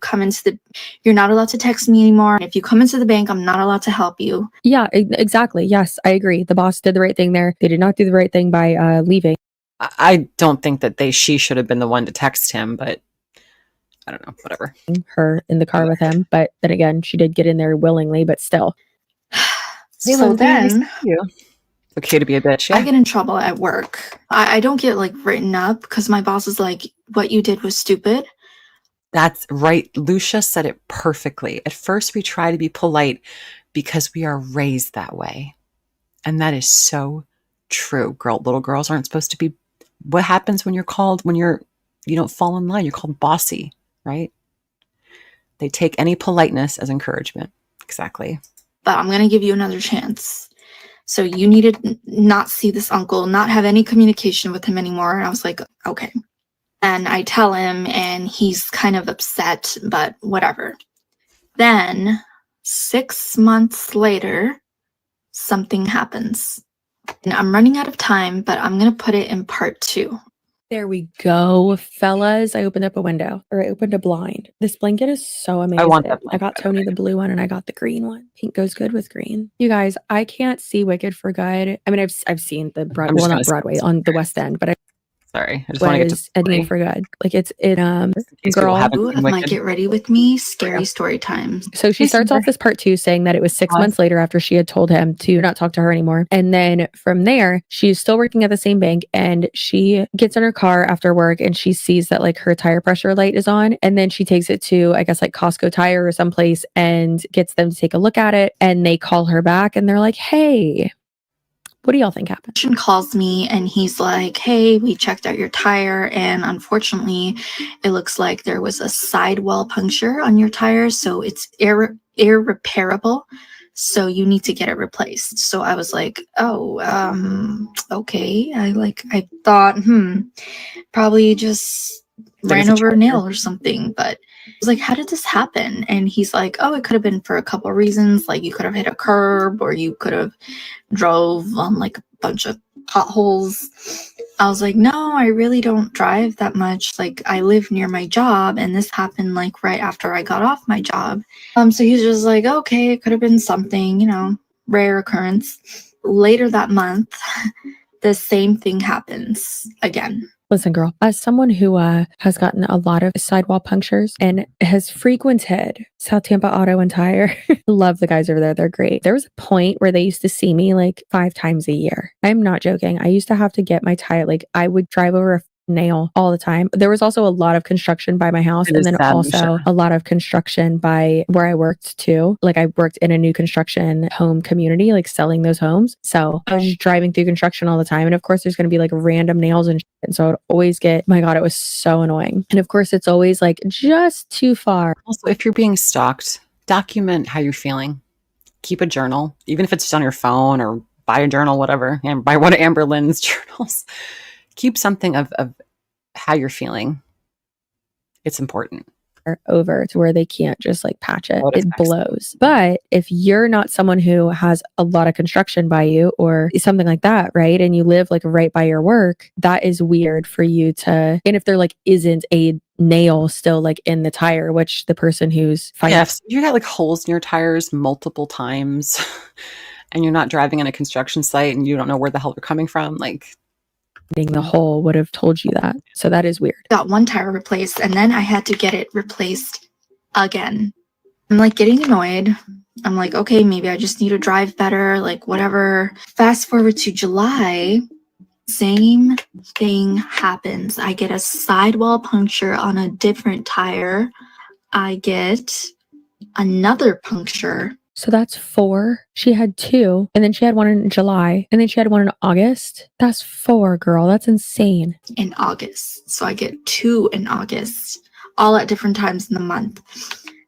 you're not allowed to text me anymore. If you come into the bank, I'm not allowed to help you. Yeah, exactly. Yes, I agree. The boss did the right thing there. They did not do the right thing by leaving. I don't think that she should have been the one to text him, but I don't know, whatever. Her in the car with him. But then again, she did get in there willingly, but still. So then it's okay to be a bitch. Yeah. I get in trouble at work. I don't get like written up because my boss is like, what you did was stupid. That's right. Lucia said it perfectly. At first, we try to be polite because we are raised that way. And that is so true. Little girls aren't supposed to be. What happens when you don't fall in line? You're called bossy, right? They take any politeness as encouragement. Exactly. But I'm going to give you another chance. So you need to not see this uncle, not have any communication with him anymore. And I was like, okay. And I tell him and he's kind of upset, but whatever. Then 6 months later, something happens. And I'm running out of time, but I'm going to put it in part 2. There we go, fellas. I opened up a window, or I opened a blind. This blanket is so amazing. I want that blanket. I got Tony the blue one and I got the green one. Pink goes good with green. You guys, I can't see Wicked for Good. I mean, I've seen the not Broadway, on the West End, but sorry, I just want to get to Ending for Good. Like it girl might get ready with me. Scary story time. So she starts off this part 2 saying that it was 6 months later after she had told him to not talk to her anymore. And then from there, she's still working at the same bank and she gets in her car after work and she sees that like her tire pressure light is on. And then she takes it to, I guess, like Costco Tire or someplace and gets them to take a look at it. And they call her back and they're like, hey, what do y'all think happened? Calls me and he's like, hey, we checked out your tire and unfortunately it looks like there was a sidewall puncture on your tire, so it's irreparable, so you need to get it replaced. So I was like, oh, okay. I thought probably just ran over a nail or something, but I was like, how did this happen? And he's like, oh, it could have been for a couple of reasons. Like you could have hit a curb or you could have drove on like a bunch of potholes. I was like, no, I really don't drive that much. Like I live near my job and this happened like right after I got off my job. So he's just like, okay, it could have been something, rare occurrence. Later that month, the same thing happens again. Listen, girl, as someone who has gotten a lot of sidewall punctures and has frequented South Tampa Auto and Tire, love the guys over there. They're great. There was a point where they used to see me like 5 times a year. I'm not joking. I used to have to get my tire. Like I would drive over a nail all the time. There was also a lot of construction by my house and then also a lot of construction by where I worked too. Like I worked in a new construction home community, like selling those homes. So I was just driving through construction all the time. And of course there's going to be like random nails and shit. And so I would always get, my God, it was so annoying. And of course it's always like just too far. Also, if you're being stalked, document how you're feeling. Keep a journal, even if it's just on your phone or buy a journal, whatever. And buy one of Amber Lynn's journals. Keep something of how you're feeling. It's important. over to where they can't just like patch it. Oh, it It blows. But if you're not someone who has a lot of construction by you or something like that, right? And you live like right by your work, that is weird for you to, and if there like isn't a nail still like in the tire, which the person who's fighting. Yeah, if you got like holes in your tires multiple times and you're not driving in a construction site and you don't know where the hell they're coming from, like the hole would have told you that. So that is weird. Got one tire replaced and then I had to get it replaced again. I'm like getting annoyed. I'm like, okay, maybe I just need to drive better, like whatever. Fast forward to July, same thing happens. I get a sidewall puncture on a different tire. I get another puncture. So that's 4. She had 2, and then she had one in July, and then she had one in August. That's 4, girl. That's insane. In August. So I get 2 in August, all at different times in the month.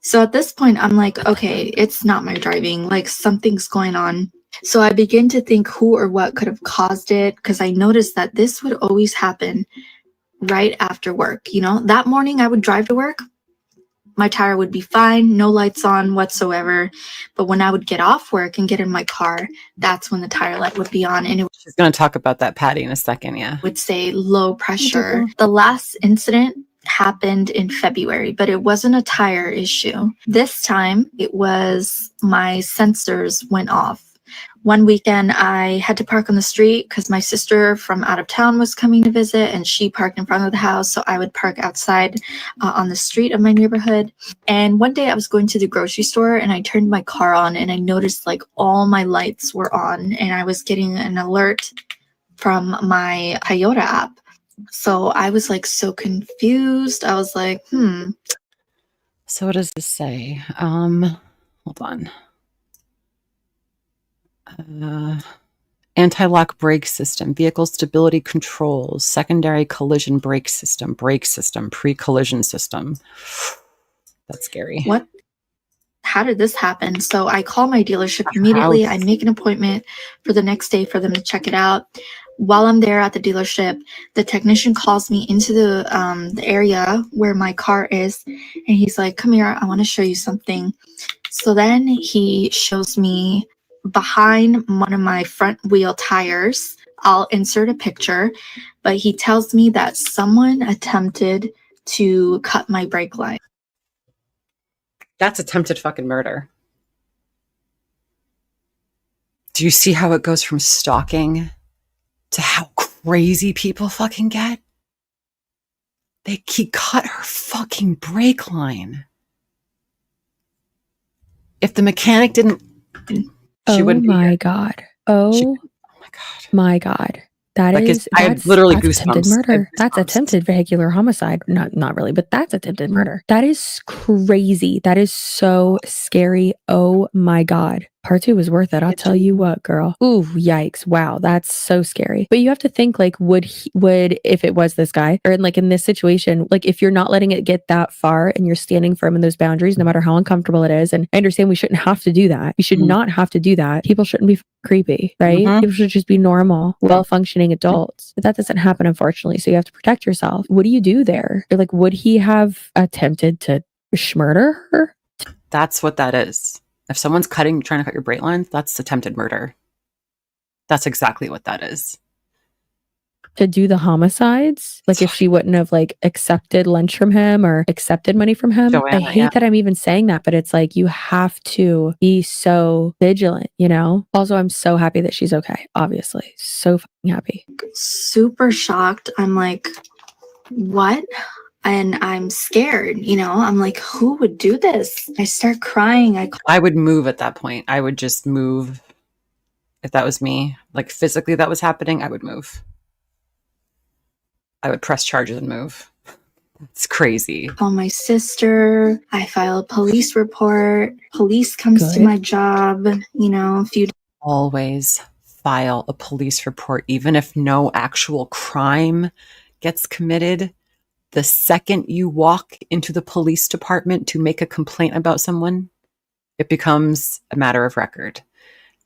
So at this point, I'm like, okay, it's not my driving. Like something's going on. So I begin to think who or what could have caused it, because I noticed that this would always happen right after work. You know, that morning I would drive to work. My tire would be fine, no lights on whatsoever. But when I would get off work and get in my car, that's when the tire light would be on. And it she's going to talk about that, Patty, in a second. Yeah. would say low pressure. The last incident happened in February, but it wasn't a tire issue. This time it was my sensors went off. One weekend I had to park on the street because my sister from out of town was coming to visit and she parked in front of the house. So I would park outside on the street of my neighborhood. And one day I was going to the grocery store and I turned my car on and I noticed like all my lights were on and I was getting an alert from my Toyota app. So I was like so confused. I was like, So what does this say? Hold on. Anti-lock brake system, vehicle stability controls, secondary collision brake system, pre-collision system. That's scary. what? How did this happen? So I call my dealership immediately. I make an appointment for the next day for them to check it out. While I'm there at the dealership, the technician calls me into the area where my car is, and he's like, "Come here, I want to show you something." So then he shows me behind one of my front wheel tires. I'll insert a picture, but he tells me that someone attempted to cut my brake line. That's attempted fucking murder. Do you see how it goes from stalking to how crazy people fucking get? He cut her fucking brake line. If the mechanic didn't, she wouldn't be here. God. Oh my God. My God. I have literally goosebumps. Attempted murder. That's attempted vehicular homicide. Not really, but that's attempted murder. That is crazy. That is so scary. Oh my God. Part 2 was worth it. I'll tell you what, girl. Ooh, yikes. Wow. That's so scary. But you have to think like, would if it was this guy or in this situation, like if you're not letting it get that far and you're standing firm in those boundaries, no matter how uncomfortable it is. And I understand we shouldn't have to do that. We should not have to do that. People shouldn't be creepy, right? People should just be normal, well-functioning adults. But that doesn't happen, unfortunately. So you have to protect yourself. What do you do there? Or, like, would he have attempted to murder her? That's what that is. If someone's trying to cut your brake line, that's attempted murder. That's exactly what that is. To do the homicides? Like if she wouldn't have like accepted lunch from him or accepted money from him. Joanna, I hate that I'm even saying that, but it's like you have to be so vigilant, you know? Also, I'm so happy that she's okay. Obviously. So fucking happy. Super shocked. I'm like, what? And I'm scared, you know? I'm like, who would do this? I start crying. I would move at that point. I would just move. If that was me, like physically that was happening, I would move. I would press charges and move. It's crazy. Call my sister. I file a police report. Police comes to my job, you know, Always file a police report, even if no actual crime gets committed. The second you walk into the police department to make a complaint about someone, it becomes a matter of record.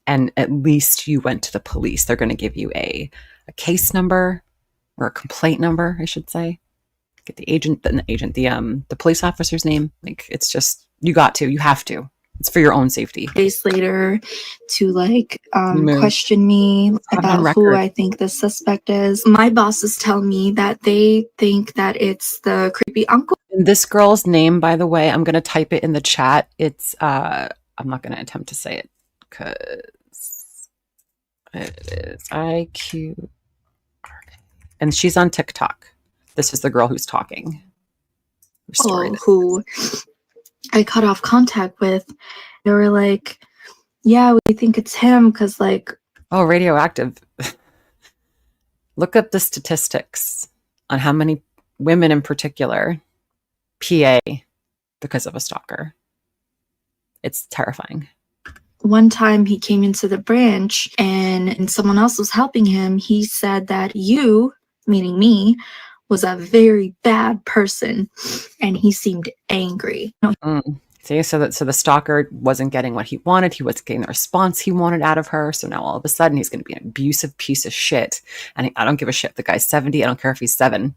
And at least you went to the police. They're going to give you a case number or a complaint number, I should say. get the police officer's name. Like, it's just, you have to. It's for your own safety. Days later to like Move. question me Put it on about who record. I think the suspect is. My bosses tell me that they think that it's the creepy uncle. And this girl's name, by the way, I'm going to type it in the chat. It's, I'm not going to attempt to say it because it is IQ. And she's on TikTok. This is the girl who's talking. Who I cut off contact with. They were like, yeah, we think it's him because like... Oh, radioactive. Look up the statistics on how many women in particular PA because of a stalker. It's terrifying. One time he came into the branch and someone else was helping him. He said that you, meaning me, was a very bad person, and he seemed angry. See, so the stalker wasn't getting what he wanted. He wasn't getting the response he wanted out of her. So now all of a sudden he's going to be an abusive piece of shit. And I don't give a shit. The guy's 70. I don't care if he's 7.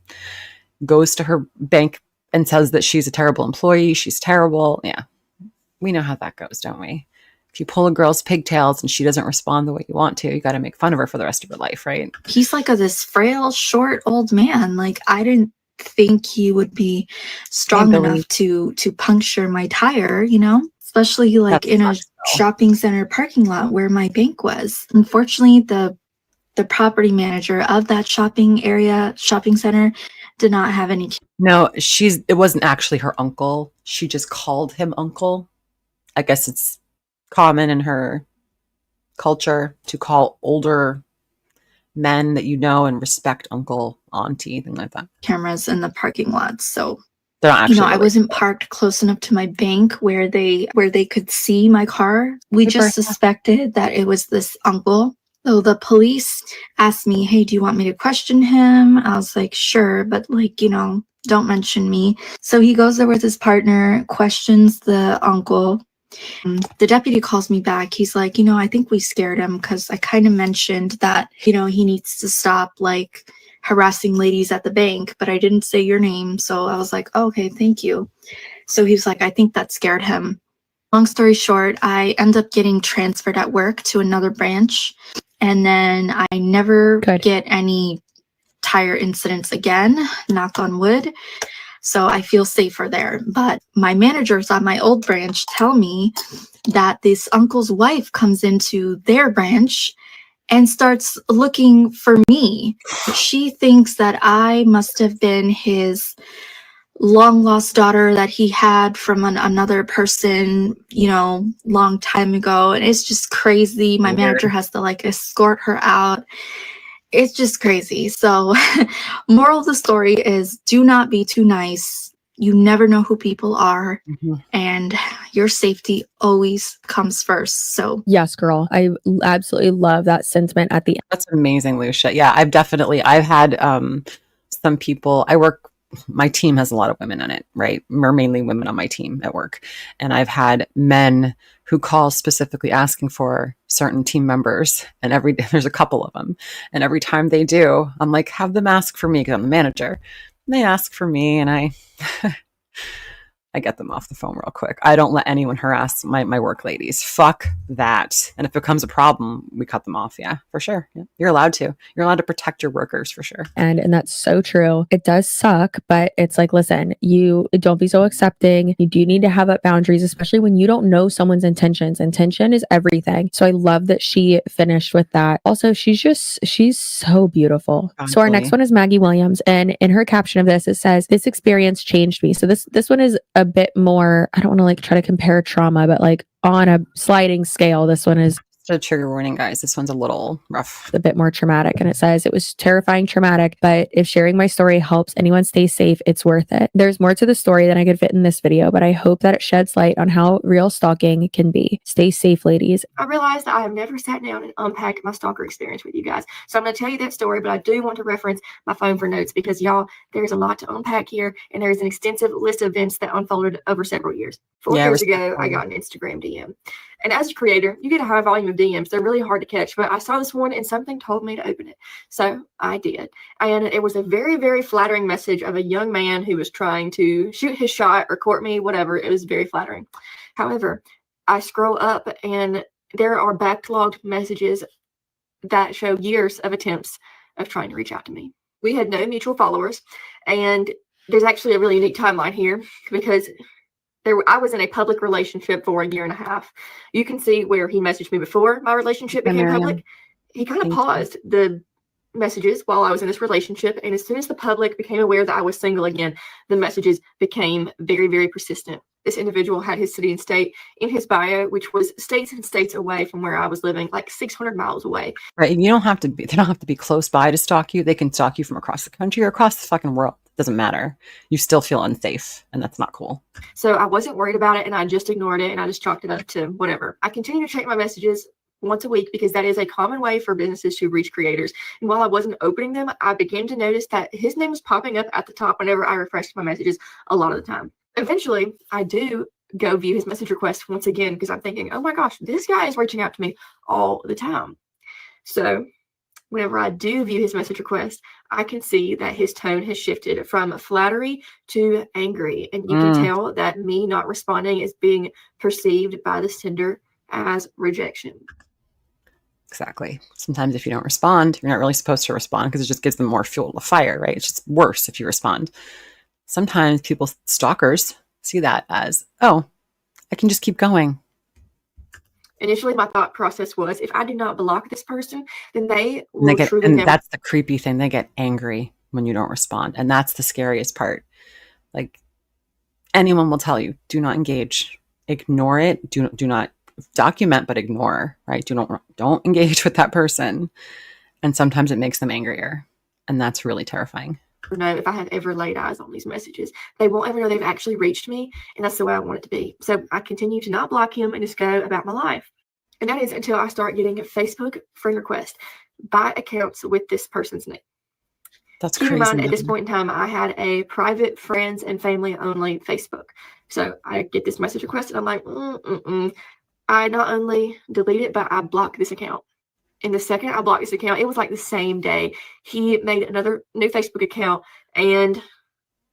Goes to her bank and says that she's a terrible employee. She's terrible. Yeah, we know how that goes, don't we? If you pull a girl's pigtails and she doesn't respond the way you want to, you got to make fun of her for the rest of her life, right? He's like this frail, short old man. Like, I didn't think he would be strong enough to puncture my tire, you know, especially like in a shopping center parking lot where my bank was. Unfortunately, the property manager of that shopping center did not have any. No, it wasn't actually her uncle. She just called him uncle. I guess it's common in her culture to call older men that you know and respect uncle, auntie, thing like that. Cameras in the parking lot, so they're not actually I wasn't parked close enough to my bank where they could see my car. We just suspected that it was this uncle. So the police asked me, hey, do you want me to question him? I was like, sure, but like, don't mention me. So he goes there with his partner, questions the uncle. The deputy calls me back. He's like, I think we scared him because I kind of mentioned that, he needs to stop like harassing ladies at the bank, but I didn't say your name. So I was like, oh, okay, thank you. So he was like, I think that scared him. Long story short, I end up getting transferred at work to another branch. And then I never get any tire incidents again, knock on wood. So I feel safer there. But my managers on my old branch tell me that this uncle's wife comes into their branch and starts looking for me. She thinks that I must have been his long lost daughter that he had from another person, long time ago. And it's just crazy. My manager has to like escort her out. It's just crazy. So moral of the story is do not be too nice. You never know who people are. Mm-hmm. And your safety always comes first. So yes, girl. I absolutely love that sentiment at the end. That's amazing, Lucia. Yeah, I've had some people. My team has a lot of women on it, right? We're mainly women on my team at work. And I've had men who call specifically asking for certain team members. And there's a couple of them. And every time they do, I'm like, have them ask for me because I'm the manager. And they ask for me and I get them off the phone real quick. I don't let anyone harass my work ladies. Fuck that. And if it becomes a problem, we cut them off. Yeah, for sure. Yeah. You're allowed to. You're allowed to protect your workers for sure. And that's so true. It does suck, but it's like, listen, you don't be so accepting. You do need to have up boundaries, especially when you don't know someone's intentions. Intention is everything. So I love that she finished with that. Also, she's so beautiful. Absolutely. So our next one is Maggie Williams. And in her caption of this, it says, this experience changed me. So this one is a bit more, I don't want to like try to compare trauma, but like on a sliding scale, this one is a trigger warning, guys. This one's a little rough, a bit more traumatic. And it says, it was terrifying, traumatic, but if sharing my story helps anyone stay safe, it's worth it. There's more to the story than I could fit in this video, but I hope that it sheds light on how real stalking can be. Stay safe, ladies. I realized that I have never sat down and unpacked my stalker experience with you guys. So I'm going to tell you that story, but I do want to reference my phone for notes because y'all, there's a lot to unpack here. And there's an extensive list of events that unfolded over several years. 4 years ago, I got an Instagram DM. And as a creator, you get a high volume of DMs. They're really hard to catch, but I saw this one and something told me to open it. So I did. And it was a very, very flattering message of a young man who was trying to shoot his shot or court me, whatever. It was very flattering. However, I scroll up and there are backlogged messages that show years of attempts of trying to reach out to me. We had no mutual followers, and there's actually a really unique timeline here because I was in a public relationship for 1.5 years. You can see where he messaged me before my relationship became public. He kind of paused the messages while I was in this relationship, and as soon as the public became aware that I was single again, the messages became very, very persistent. This individual had his city and state in his bio, which was states and states away from where I was living, like 600 miles away. Right. And they don't have to be close by to stalk you. They can stalk you from across the country or across the fucking world. It doesn't matter. You still feel unsafe, and that's not cool. So I wasn't worried about it, and I just ignored it, and I just chalked it up to whatever. I continue to check my messages once a week because that is a common way for businesses to reach creators. And while I wasn't opening them, I began to notice that his name was popping up at the top whenever I refreshed my messages a lot of the time. Eventually, I do go view his message request once again because I'm thinking, oh my gosh, this guy is reaching out to me all the time. So whenever I do view his message request, I can see that his tone has shifted from flattery to angry. And you can tell that me not responding is being perceived by the sender as rejection. Exactly. Sometimes if you don't respond, you're not really supposed to respond because it just gives them more fuel to fire, right? It's just worse if you respond. Sometimes stalkers see that as, oh, I can just keep going. Initially, my thought process was, if I do not block this person, then they will that's the creepy thing. They get angry when you don't respond. And that's the scariest part. Like, anyone will tell you, do not engage. Ignore it. Do not document, but ignore, right? Don't engage with that person. And sometimes it makes them angrier. And that's really terrifying. Know if I have ever laid eyes on these messages. They won't ever know they've actually reached me, and that's the way I want it to be. So I continue to not block him and just go about my life. And that is until I start getting Facebook friend requests by accounts with this person's name. That's crazy. Keep in mind, at this point in time, I had a private friends and family only Facebook. So I get this message request, and I'm like, I not only delete it, but I block this account. And the second I blocked this account, it was like the same day, he made another new Facebook account and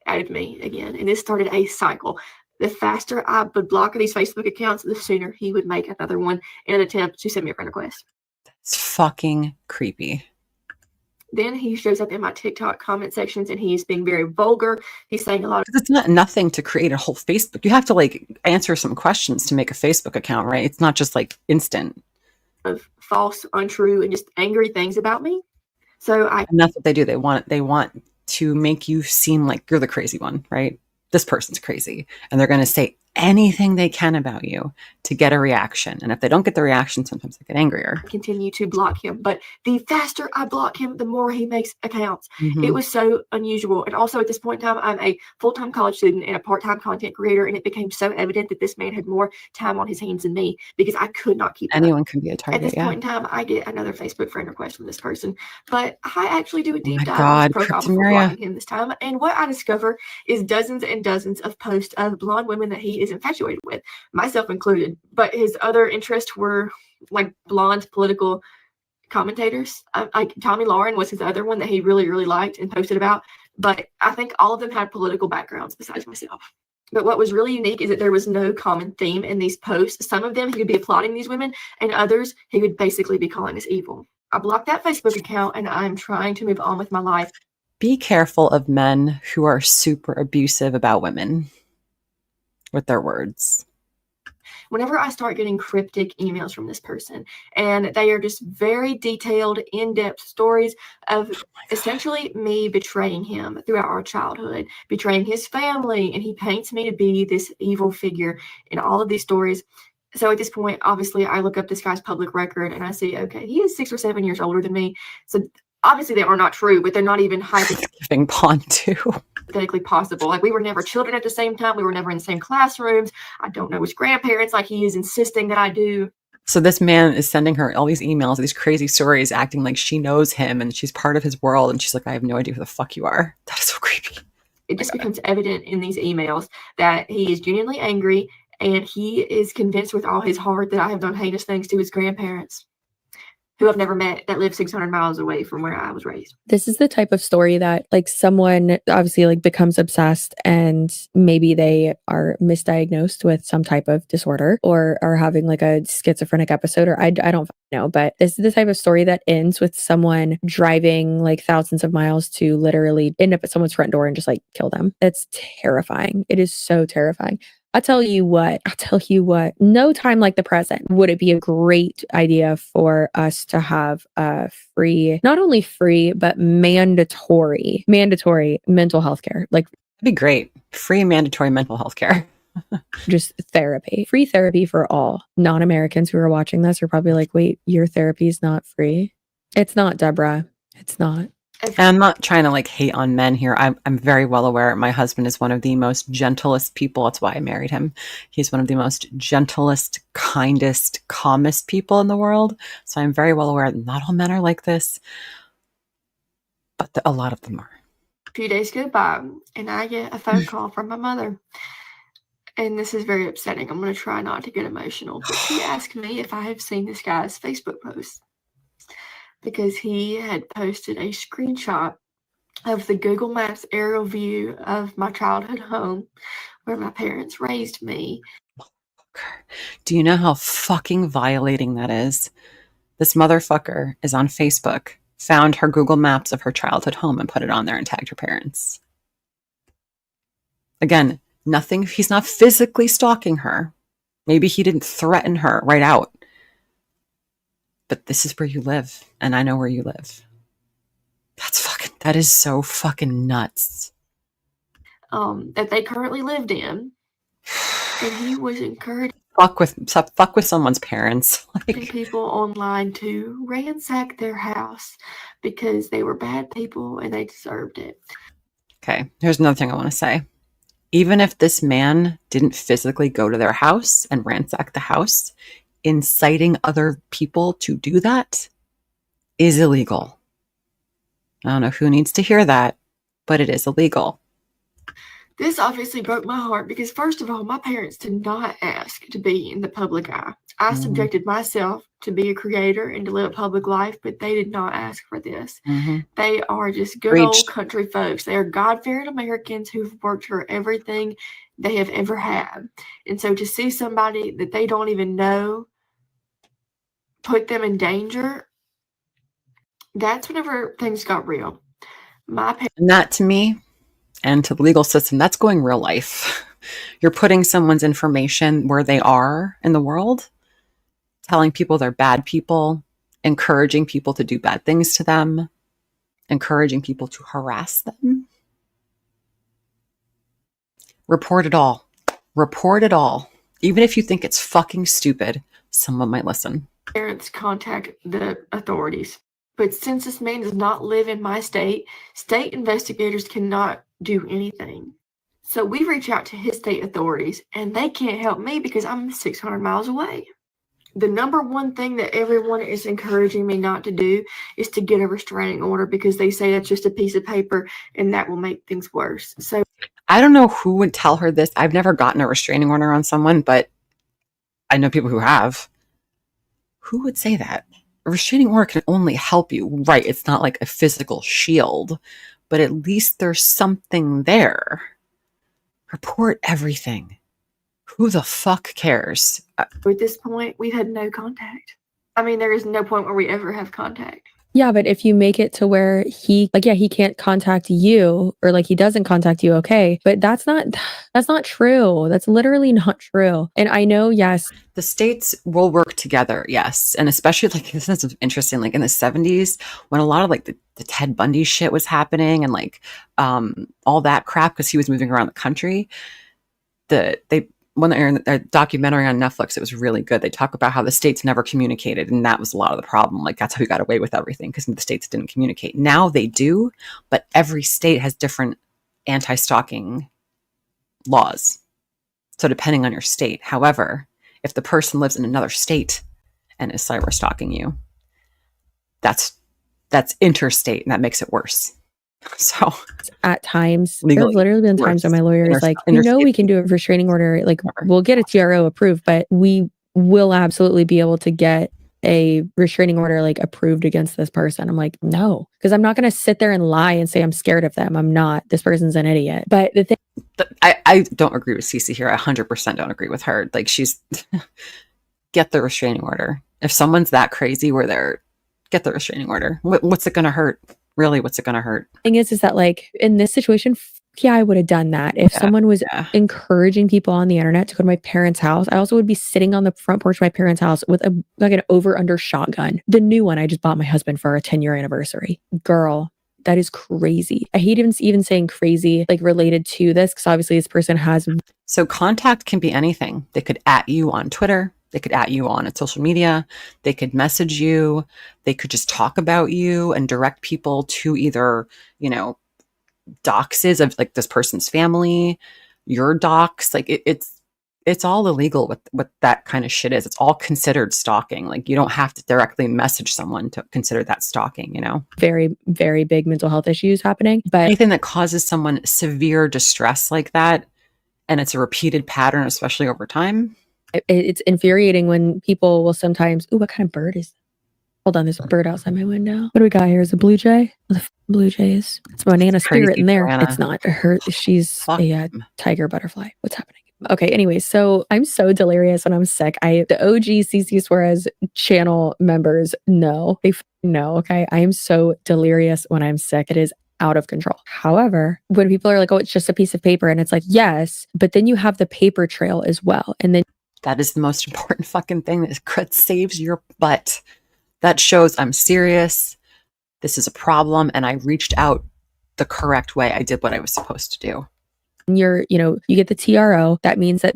added me again. And this started a cycle. The faster I would block these Facebook accounts, the sooner he would make another one in an attempt to send me a friend request. It's fucking creepy. Then he shows up in my TikTok comment sections and he's being very vulgar. He's saying a lot of... It's not nothing to create a whole Facebook. You have to answer some questions to make a Facebook account, right? It's not just instant. Of false, untrue, and just angry things about me. And that's what they do. They want to make you seem like you're the crazy one, right? This person's crazy. And they're going to say anything they can about you to get a reaction. And if they don't get the reaction, sometimes they get angrier. Continue to block him. But the faster I block him, the more he makes accounts. It was so unusual. And also at this point in time, I'm a full-time college student and a part-time content creator. And it became so evident that this man had more time on his hands than me because I could not keep anyone can be a target. At this point in time, I get another Facebook friend request from this person. But I actually do a deep dive on his profile before blocking him this time. And what I discover is dozens and dozens of posts of blonde women that he is infatuated with, myself included. But his other interests were blonde political commentators. Tommy Lauren was his other one that he really, really liked and posted about. But I think all of them had political backgrounds besides myself. But what was really unique is that there was no common theme in these posts. Some of them he would be applauding these women, and others he would basically be calling us evil. I blocked that Facebook account, and I'm trying to move on with my life. Be careful of men who are super abusive about women with their words. Whenever I start getting cryptic emails from this person, and they are just very detailed, in-depth stories of essentially me betraying him throughout our childhood, betraying his family, and he paints me to be this evil figure in all of these stories. So at this point, obviously, I look up this guy's public record, and I see, okay, he is 6 or 7 years older than me. So obviously, they are not true, but they're not even giving pawn too. Hypothetically possible. We were never children at the same time. We were never in the same classrooms. I don't know his grandparents he is insisting that I do. So this man is sending her all these emails, these crazy stories, acting like she knows him and she's part of his world. And she's like, I have no idea who the fuck you are. That is so creepy. It just becomes evident in these emails that he is genuinely angry And he is convinced with all his heart that I have done heinous things to his grandparents, who I've never met, that live 600 miles away from where I was raised. This is the type of story that like someone obviously like becomes obsessed and maybe they are misdiagnosed with some type of disorder or are having like a schizophrenic episode, or I don't know, but this is the type of story that ends with someone driving like thousands of miles to literally end up at someone's front door and just like kill them. It's terrifying. It is so terrifying. I'll tell you what, no time like the present would it be a great idea for us to have free, not only free, but mandatory mental health care. Like, That'd be great. Free mandatory mental health care. just therapy, free therapy for all non-Americans who are watching this are probably like, wait, your therapy is not free? It's not, Deborah. It's not. And I'm not trying to like hate on men here. I'm very well aware my husband is one of the most gentlest people. That's why I married him. He's one of the most gentlest, kindest, calmest people in the world. So I'm very well aware that not all men are like this, but a lot of them are. A few days go by, and I get a phone call from my mother. And this is very upsetting. I'm going to try not to get emotional. But she asked me if I have seen this guy's Facebook post, because he had posted a screenshot of the Google Maps aerial view of my childhood home where my parents raised me. Do you know how fucking violating that is? This motherfucker is on Facebook, found her Google Maps of her childhood home and put it on there and tagged her parents. Again, nothing, he's not physically stalking her. Maybe he didn't threaten her right out. But this is where you live, and I know where you live. That is so fucking nuts. That they currently lived in. And he was encouraging Fuck with someone's parents. Like, people online to ransack their house because they were bad people and they deserved it. okay, here's another thing I want to say. Even if this man didn't physically go to their house and ransack the house, inciting other people to do that is illegal. I don't know who needs to hear that, but it is illegal. This obviously broke my heart because, first of all, my parents did not ask to be in the public eye. I subjected myself to be a creator and to live a public life, but they did not ask for this. They are just good old country folks. They are God-fearing Americans who've worked for everything they have ever had. And so to see somebody that they don't even know put them in danger, that's whenever things got real. And that to me and to the legal system, that's going real life. You're putting someone's information where they are in the world, telling people they're bad people, encouraging people to do bad things to them, encouraging people to harass them. Report it all. Report it all. Even if you think it's fucking stupid, someone might listen. Parents contact the authorities. But since this man does not live in my state, state investigators cannot do anything. So we reach out to his state authorities, and they can't help me because I'm 600 miles away. The number one thing that everyone is encouraging me not to do is to get a restraining order because they say that's just a piece of paper and that will make things worse. So I don't know who would tell her this. I've never gotten a restraining order on someone, but I know people who have. Who would say that? A restraining order can only help you. Right, it's not like a physical shield, but at least there's something there. Report everything. Who the fuck cares? at this point, we've had no contact. I mean, there is no point where we ever have contact. Yeah, but if you make it to where he can't contact you, or like he doesn't contact you, okay, but that's not true. That's literally not true. And I know, yes, the states will work together, yes, and especially like this is interesting. Like in the 70s, when a lot of like the Ted Bundy shit was happening, and like all that crap because he was moving around the country. When they're in a documentary on Netflix, it was really good. They talk about how the states never communicated, and that was a lot of the problem. Like that's how we got away with everything because the states didn't communicate. Now they do, but every state has different anti-stalking laws. So depending on your state. However, if the person lives in another state and is cyber stalking you, that's interstate, and that makes it worse. So at times, there legally, have literally been times when my lawyer is like, we can do a restraining order. Like, we'll get a TRO approved, but we will absolutely be able to get a restraining order like approved against this person. I'm like, no, because I'm not going to sit there and lie and say I'm scared of them. I'm not. This person's an idiot. But the thing, I don't agree with CC here. I 100% don't agree with her. Like, she's get the restraining order. If someone's that crazy where they're get the restraining order, what's it going to hurt? Really, what's it going to hurt? Thing is that like in this situation, yeah, I would have done that. If someone was encouraging people on the internet to go to my parents' house, I also would be sitting on the front porch of my parents' house with an over-under shotgun. The new one I just bought my husband for our 10-year anniversary. Girl, that is crazy. I hate even saying crazy, like related to this, because obviously this person has. So contact can be anything. They could @ you on Twitter. They could @ you on social media. They could message you. They could just talk about you and direct people to either, doxes of like this person's family, your docs. Like it's all illegal with what that kind of shit is. It's all considered stalking. Like, you don't have to directly message someone to consider that stalking, Very, very big mental health issues happening. But anything that causes someone severe distress like that, and it's a repeated pattern, especially over time. It's infuriating when people will sometimes, what kind of bird is, hold on, there's a bird outside my window. What do we got here? Is a blue jay? What the blue jay is? It's my Nana spirit in there. It's not her. She's a tiger butterfly. What's happening? Okay, anyways, so I'm so delirious when I'm sick. The OG CC Suarez channel members know. They know, okay? I am so delirious when I'm sick. It is out of control. However, when people are like, oh, it's just a piece of paper, and it's like, yes, but then you have the paper trail as well. And then that is the most important fucking thing that saves your butt. That shows I'm serious. This is a problem. And I reached out the correct way. I did what I was supposed to do. You get the TRO. That means that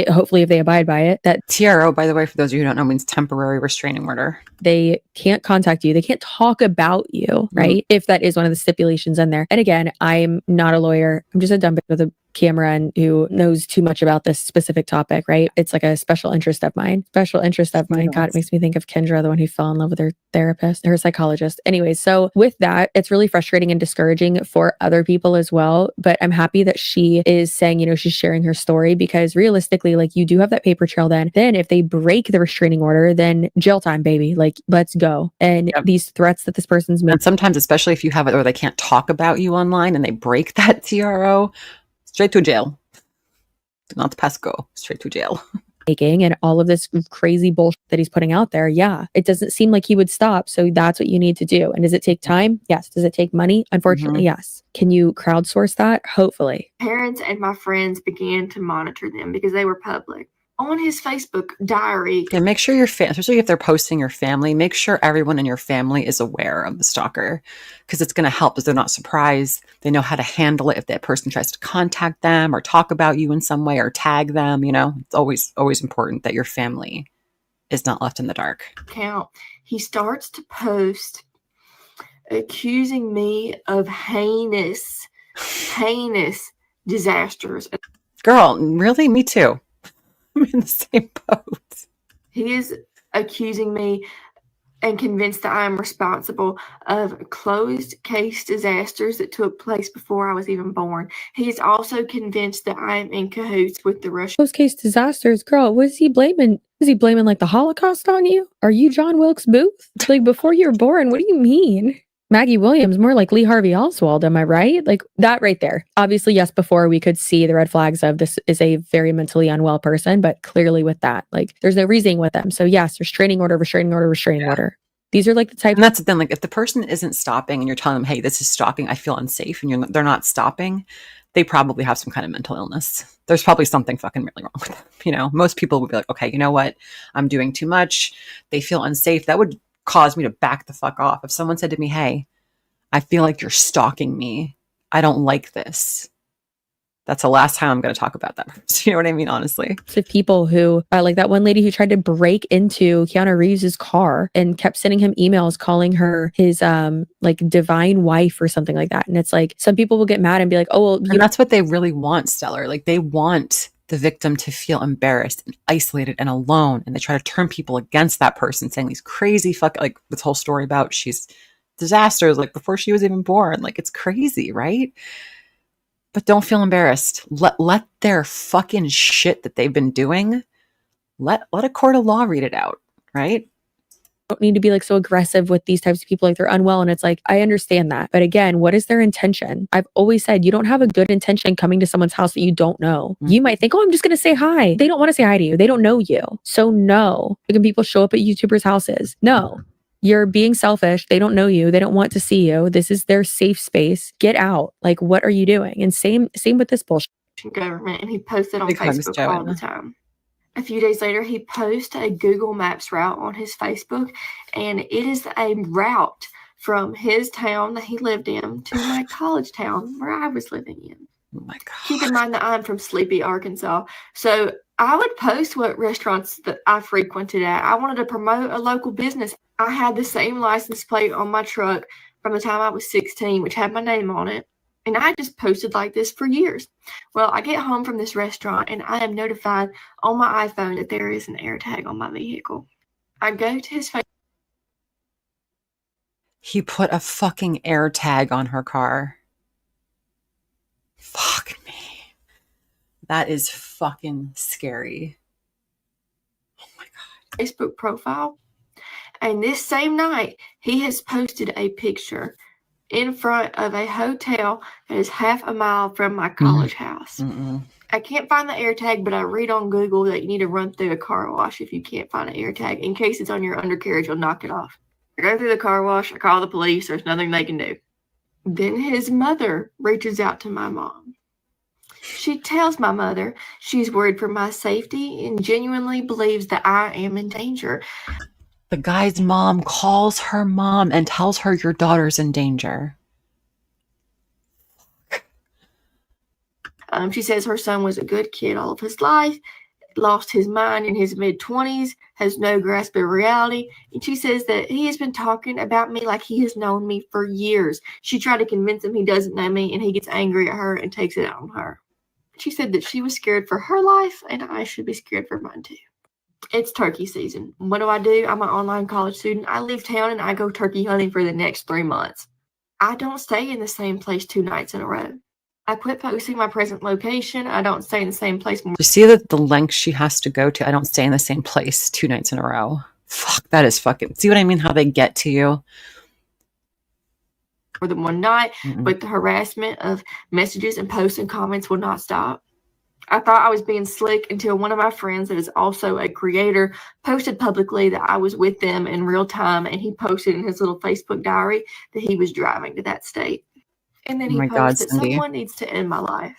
hopefully if they abide by it, that TRO, by the way, for those of you who don't know, means temporary restraining order. They can't contact you. They can't talk about you, right? If that is one of the stipulations in there. And again, I'm not a lawyer. I'm just a dumb bitch with a camera and who knows too much about this specific topic, right? It's like a special interest of mine. God, it makes me think of Kendra, the one who fell in love with her therapist, her psychologist. Anyways, so with that, it's really frustrating and discouraging for other people as well. But I'm happy that she is saying, she's sharing her story, because realistically, like, you do have that paper trail then if they break the restraining order, then jail time, baby. Like, let's go. And these threats that this person's made. And sometimes, especially if you have it or they can't talk about you online and they break that TRO, straight to jail. Not to Pesco, straight to jail. And all of this crazy bullshit that he's putting out there. Yeah, it doesn't seem like he would stop. So that's what you need to do. And does it take time? Yes. Does it take money? Unfortunately, yes. Can you crowdsource that? Hopefully. Parents and my friends began to monitor them because they were public. On his Facebook diary. Yeah, make sure especially if they're posting your family, make sure everyone in your family is aware of the stalker, because it's going to help if they're not surprised. They know how to handle it if that person tries to contact them or talk about you in some way or tag them. It's always important that your family is not left in the dark. He starts to post accusing me of heinous disasters. Girl, really? Me too. I'm in the same boat. He is accusing me and convinced that I am responsible of closed case disasters that took place before I was even born. He is also convinced that I am in cahoots with the Russian. Closed case disasters? Girl, what is he blaming? Is he blaming like the Holocaust on you? Are you John Wilkes Booth? Like, before you were born? What do you mean? Maggie Williams, more like Lee Harvey Oswald, am I right? Like, that right there. Obviously, yes, before we could see the red flags of this is a very mentally unwell person, but clearly with that, like, there's no reasoning with them. So yes, restraining order. These are like the type. And that's the thing, like, if the person isn't stopping and you're telling them, hey, this is stalking, I feel unsafe, and they're not stopping, they probably have some kind of mental illness. There's probably something fucking really wrong with them. Most people would be like, okay, you know what? I'm doing too much. They feel unsafe. That would cause me to back the fuck off. If someone said to me, hey, I feel like you're stalking me, I don't like this, that's the last time I'm going to talk about that. You know what I mean? Honestly. So people who like that one lady who tried to break into Keanu Reeves' car and kept sending him emails calling her his like divine wife or something like that. And it's like, some people will get mad and be like, oh, well, and that's what they really want, Stellar. Like, they want the victim to feel embarrassed and isolated and alone. And they try to turn people against that person, saying these crazy like this whole story about she's disasters, like before she was even born. Like, it's crazy, right? But don't feel embarrassed. Let their fucking shit that they've been doing, let a court of law read it out, right? Don't need to be like so aggressive with these types of people, like they're unwell. And it's like, I understand that. But again, what is their intention? I've always said you don't have a good intention coming to someone's house that you don't know. You might think, oh, I'm just going to say hi. They don't want to say hi to you. They don't know you. So no. Can people show up at YouTubers' houses? No. You're being selfish. They don't know you. They don't want to see you. This is their safe space. Get out. Like, what are you doing? And same with this bullshit. Government, and he posted on Big hugs, Facebook all the Joanna. time. A few days later, he posted a Google Maps route on his Facebook, and it is a route from his town that he lived in to my college town where I was living in. Oh my God. Keep in mind that I'm from Sleepy, Arkansas. So I would post what restaurants that I frequented at. I wanted to promote a local business. I had the same license plate on my truck from the time I was 16, which had my name on it. And I just posted like this for years. Well, I get home from this restaurant and I am notified on my iPhone that there is an air tag on my vehicle. I go to his Facebook. He put a fucking air tag on her car. Fuck me. That is fucking scary. Oh my God. Facebook profile. And this same night, he has posted a picture in front of a hotel that is half a mile from my college house. I can't find the air tag, but I read on Google that you need to run through a car wash if you can't find an air tag. In case it's on your undercarriage, you'll knock it off. I go through the car wash. I call the police. There's nothing they can do. Then his mother reaches out to my mom. She tells my mother she's worried for my safety and genuinely believes that I am in danger. The guy's mom calls her mom and tells her your daughter's in danger. She says her son was a good kid all of his life, lost his mind in his mid-20s, has no grasp of reality, and she says that he has been talking about me like he has known me for years. She tried to convince him he doesn't know me, and he gets angry at her and takes it out on her. She said that she was scared for her life, and I should be scared for mine too. It's turkey season. What do? I'm an online college student. I leave town and I go turkey hunting for the next 3 months. I don't stay in the same place 2 nights in a row. I quit posting my present location. I don't stay in the same place more. You see the lengths she has to go to? I don't stay in the same place 2 nights in a row. Fuck, that is fucking... See what I mean? How they get to you? More than one night, but the harassment of messages and posts and comments will not stop. I thought I was being slick until one of my friends that is also a creator posted publicly that I was with them in real time, and he posted in his little Facebook diary that he was driving to that state. And then he posted that someone needs to end my life.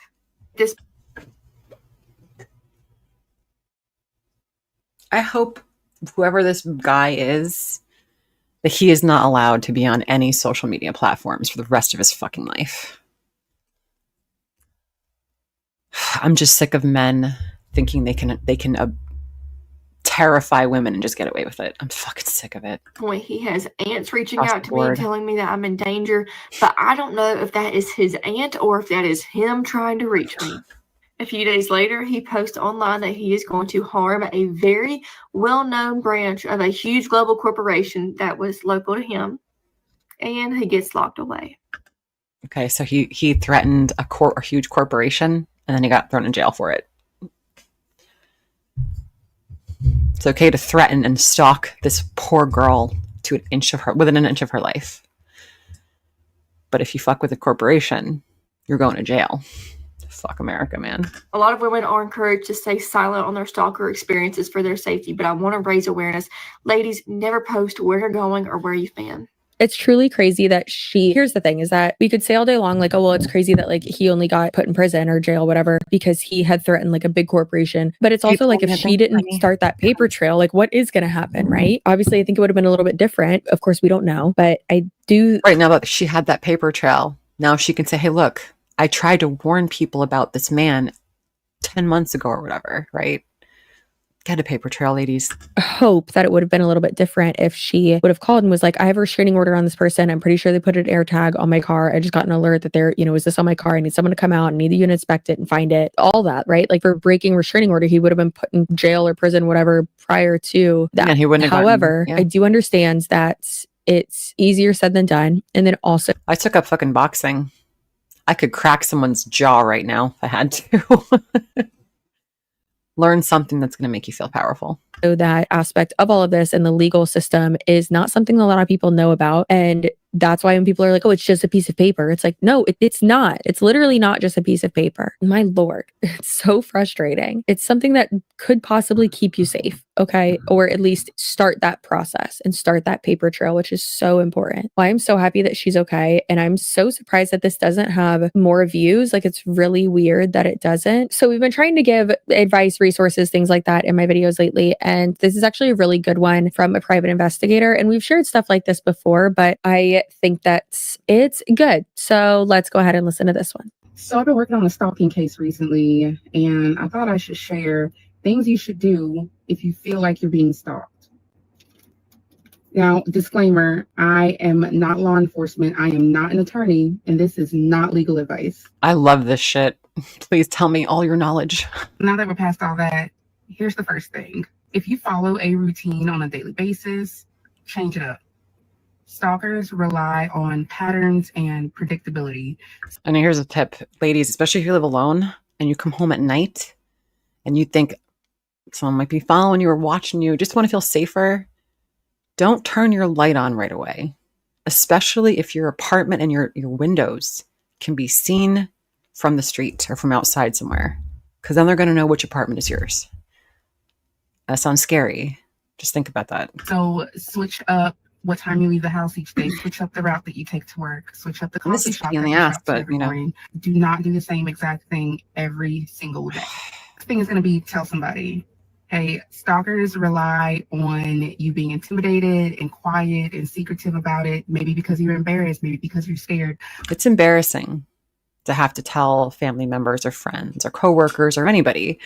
I hope whoever this guy is, that he is not allowed to be on any social media platforms for the rest of his fucking life. I'm just sick of men thinking they can terrify women and just get away with it. I'm fucking sick of it. Boy, he has aunts reaching out to me telling me that I'm in danger, but I don't know if that is his aunt or if that is him trying to reach me. A few days later, he posts online that he is going to harm a very well-known branch of a huge global corporation that was local to him, and he gets locked away. Okay, so he threatened a huge corporation, and then he got thrown in jail for it. It's okay to threaten and stalk this poor girl to within an inch of her life. But if you fuck with a corporation, you're going to jail. Fuck America, man. A lot of women are encouraged to stay silent on their stalker experiences for their safety, but I want to raise awareness. Ladies, never post where you're going or where you've been. It's truly crazy that here's the thing is that we could say all day long, like, oh, well, it's crazy that like he only got put in prison or jail, whatever, because he had threatened like a big corporation. But it's also like, if she didn't start that paper trail, like what is going to happen, right? Obviously, I think it would have been a little bit different. Of course, we don't know, but I do. Right now that she had that paper trail, now she can say, hey, look, I tried to warn people about this man 10 months ago or whatever, right? Get a paper trail, ladies. Hope that it would have been a little bit different if she would have called and was like, I have a restraining order on this person. I'm pretty sure they put an air tag on my car. I just got an alert that they're, is this on my car? I need someone to come out and need you to inspect it and find it. All that, right? Like for breaking restraining order, he would have been put in jail or prison, whatever, prior to that. Yeah, he wouldn't have However, I do understand that it's easier said than done. And then also I took up fucking boxing. I could crack someone's jaw right now if I had to. Learn something that's going to make you feel powerful. so that aspect of all of this and the legal system is not something a lot of people know about. And that's why when people are like, oh, it's just a piece of paper. It's like, no, it's not. It's literally not just a piece of paper. My Lord, it's so frustrating. It's something that could possibly keep you safe. Okay. Or at least start that process and start that paper trail, which is so important. Well, I'm so happy that she's okay. And I'm so surprised that this doesn't have more views. Like, it's really weird that it doesn't. So we've been trying to give advice, resources, things like that in my videos lately. And this is actually a really good one from a private investigator. And we've shared stuff like this before, but I think that it's good. So let's go ahead and listen to this one. So I've been working on a stalking case recently, and I thought I should share things you should do if you feel like you're being stalked. Now, disclaimer, I am not law enforcement. I am not an attorney, and this is not legal advice. I love this shit. Please tell me all your knowledge. Now that we're past all that, here's the first thing. If you follow a routine on a daily basis, change it up. Stalkers rely on patterns and predictability. And here's a tip, ladies, especially if you live alone and you come home at night and you think someone might be following you or watching you, just want to feel safer. Don't turn your light on right away, especially if your apartment and your windows can be seen from the street or from outside somewhere, because then they're going to know which apartment is yours. That sounds scary. Just think about that. So switch up what time you leave the house each day, switch up the route that you take to work, switch up the And this coffee is shop pain in that the you ass, shop to but every you know, morning. Do not do the same exact thing every single day. Next thing is going to be tell somebody, hey, stalkers rely on you being intimidated and quiet and secretive about it, maybe because you're embarrassed, maybe because you're scared. it's embarrassing to have to tell family members or friends or coworkers or anybody,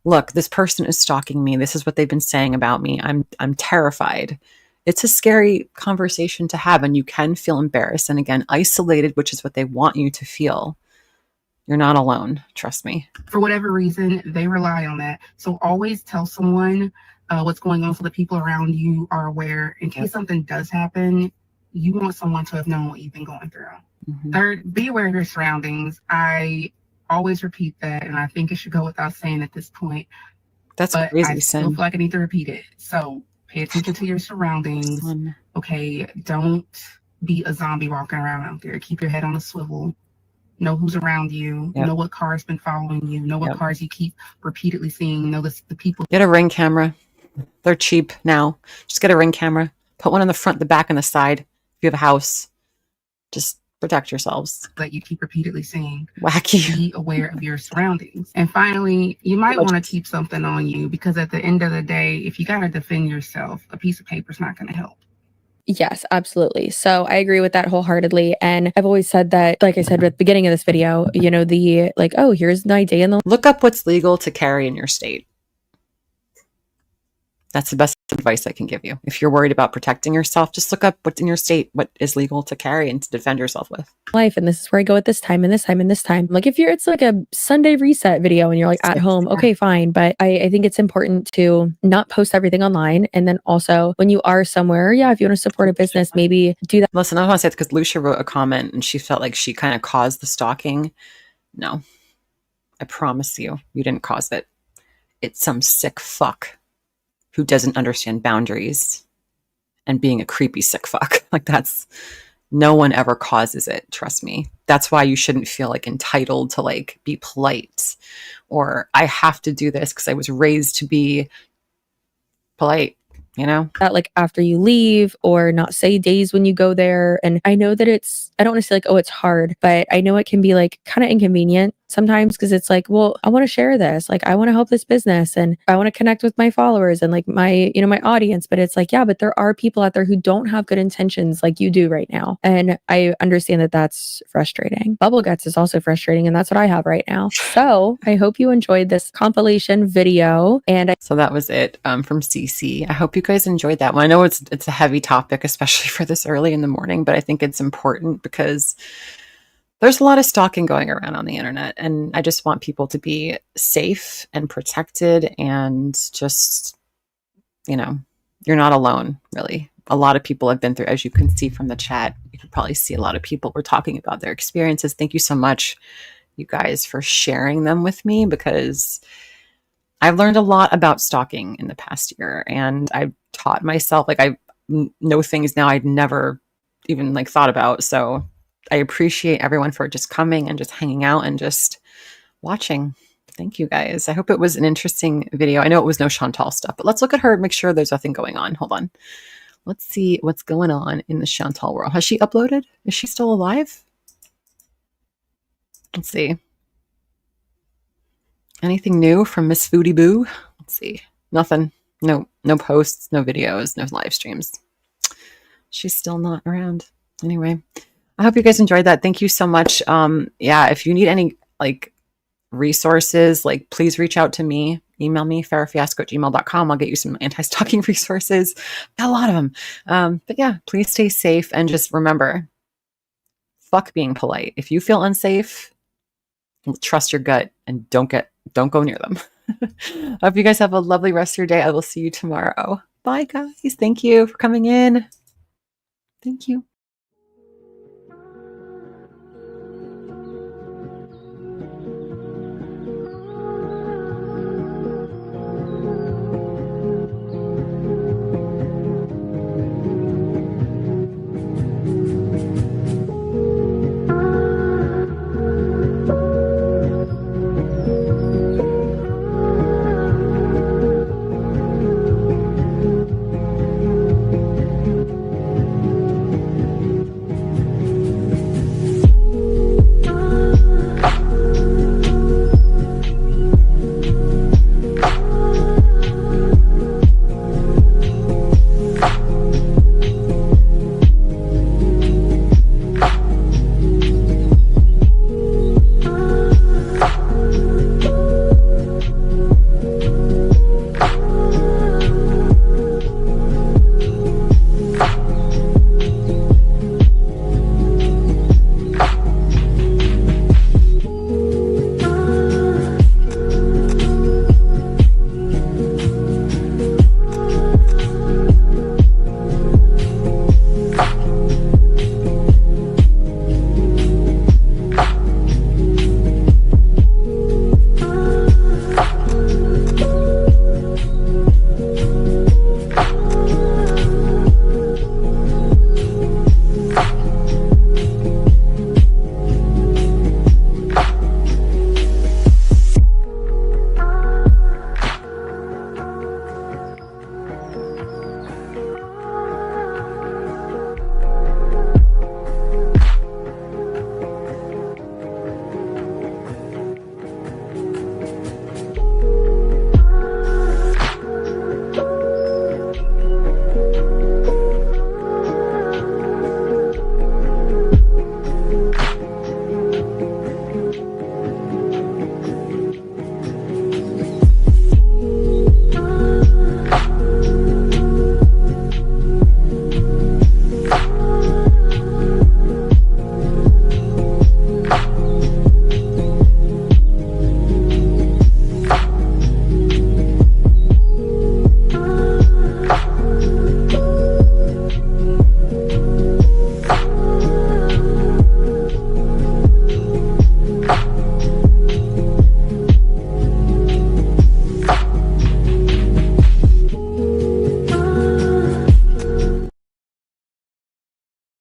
look, this person is stalking me. This is what they've been saying about me. I'm terrified. It's a scary conversation to have, and you can feel embarrassed and, again, isolated, which is what they want you to feel. You're not alone. Trust me. For whatever reason, they rely on that. So always tell someone what's going on so the people around you are aware. In case something does happen, you want someone to have known what you've been going through. Mm-hmm. Third, be aware of your surroundings. I always repeat that, and I think it should go without saying at this point. That's but crazy. I still feel like I need to repeat it. So pay attention to your surroundings. Okay, don't be a zombie walking around out there. Keep your head on a swivel. Know who's around you. Know what car's been following you. Know what cars you keep repeatedly seeing. Know the people. Get a Ring camera. They're cheap now. Just get a Ring camera. Put one on the front, the back, and the side. If you have a house, just protect yourselves. That you keep repeatedly seeing. Wacky. Be aware of your surroundings. And finally, you might want to keep something on you, because at the end of the day, if you got to defend yourself, a piece of paper is not going to help. Yes, absolutely. So I agree with that wholeheartedly. And I've always said that, like I said at the beginning of this video, you know, the like, oh, here's my day in the... Look up what's legal to carry in your state. That's the best advice I can give you. If you're worried about protecting yourself, just look up what's in your state, what is legal to carry and to defend yourself with. Life, and this is where I go at this time and this time and this time. Like, if it's like a Sunday reset video and you're like at home, okay, fine. But I think it's important to not post everything online. And then also when you are somewhere, if you want to support a business, maybe do that. Listen, I want to say it because Lucia wrote a comment and she felt like she kind of caused the stalking. No, I promise you, you didn't cause it. It's some sick fuck who doesn't understand boundaries and being a creepy sick fuck. Like, that's, no one ever causes it. Trust me. That's why you shouldn't feel like entitled to like be polite, or I have to do this because I was raised to be polite. You know, that like after you leave, or not say days when you go there. And I know that I don't want to say like, oh, it's hard, but I know it can be like kind of inconvenient sometimes, because it's like, well, I want to share this, like I want to help this business and I want to connect with my followers and like my, you know, my audience. But it's like, yeah, but there are people out there who don't have good intentions like you do right now. And I understand that that's frustrating. Bubble guts is also frustrating, and that's what I have right now. So I hope you enjoyed this compilation video. And so that was it from CC. I hope you guys enjoyed that one. I know it's a heavy topic, especially for this early in the morning, but I think it's important because there's a lot of stalking going around on the internet, and I just want people to be safe and protected, and just, you know, you're not alone really a lot of people have been through, as you can see from the chat. You can probably see a lot of people were talking about their experiences. Thank you so much, you guys, for sharing them with me, because I've learned a lot about stalking in the past year, and I've taught myself, like, I know things now I'd never even like thought about. So I appreciate everyone for just coming and just hanging out and just watching. Thank you guys. I hope it was an interesting video. I know it was no Chantal stuff, but let's look at her and make sure there's nothing going on. Hold on. Let's see what's going on in the Chantal world. Has she uploaded? Is she still alive? Let's see. Anything new from Miss Foodie Boo? Let's see. Nothing. No posts, no videos, no live streams. She's still not around. Anyway, I hope you guys enjoyed that. Thank you so much. Yeah, if you need any like resources, like please reach out to me. Email me, farrahfiasco@gmail.com. I'll get you some anti-stalking resources. Got a lot of them. But yeah, please stay safe and just remember, fuck being polite. If you feel unsafe, trust your gut and don't go near them. I hope you guys have a lovely rest of your day. I will see you tomorrow. Bye, guys. Thank you for coming in. Thank you.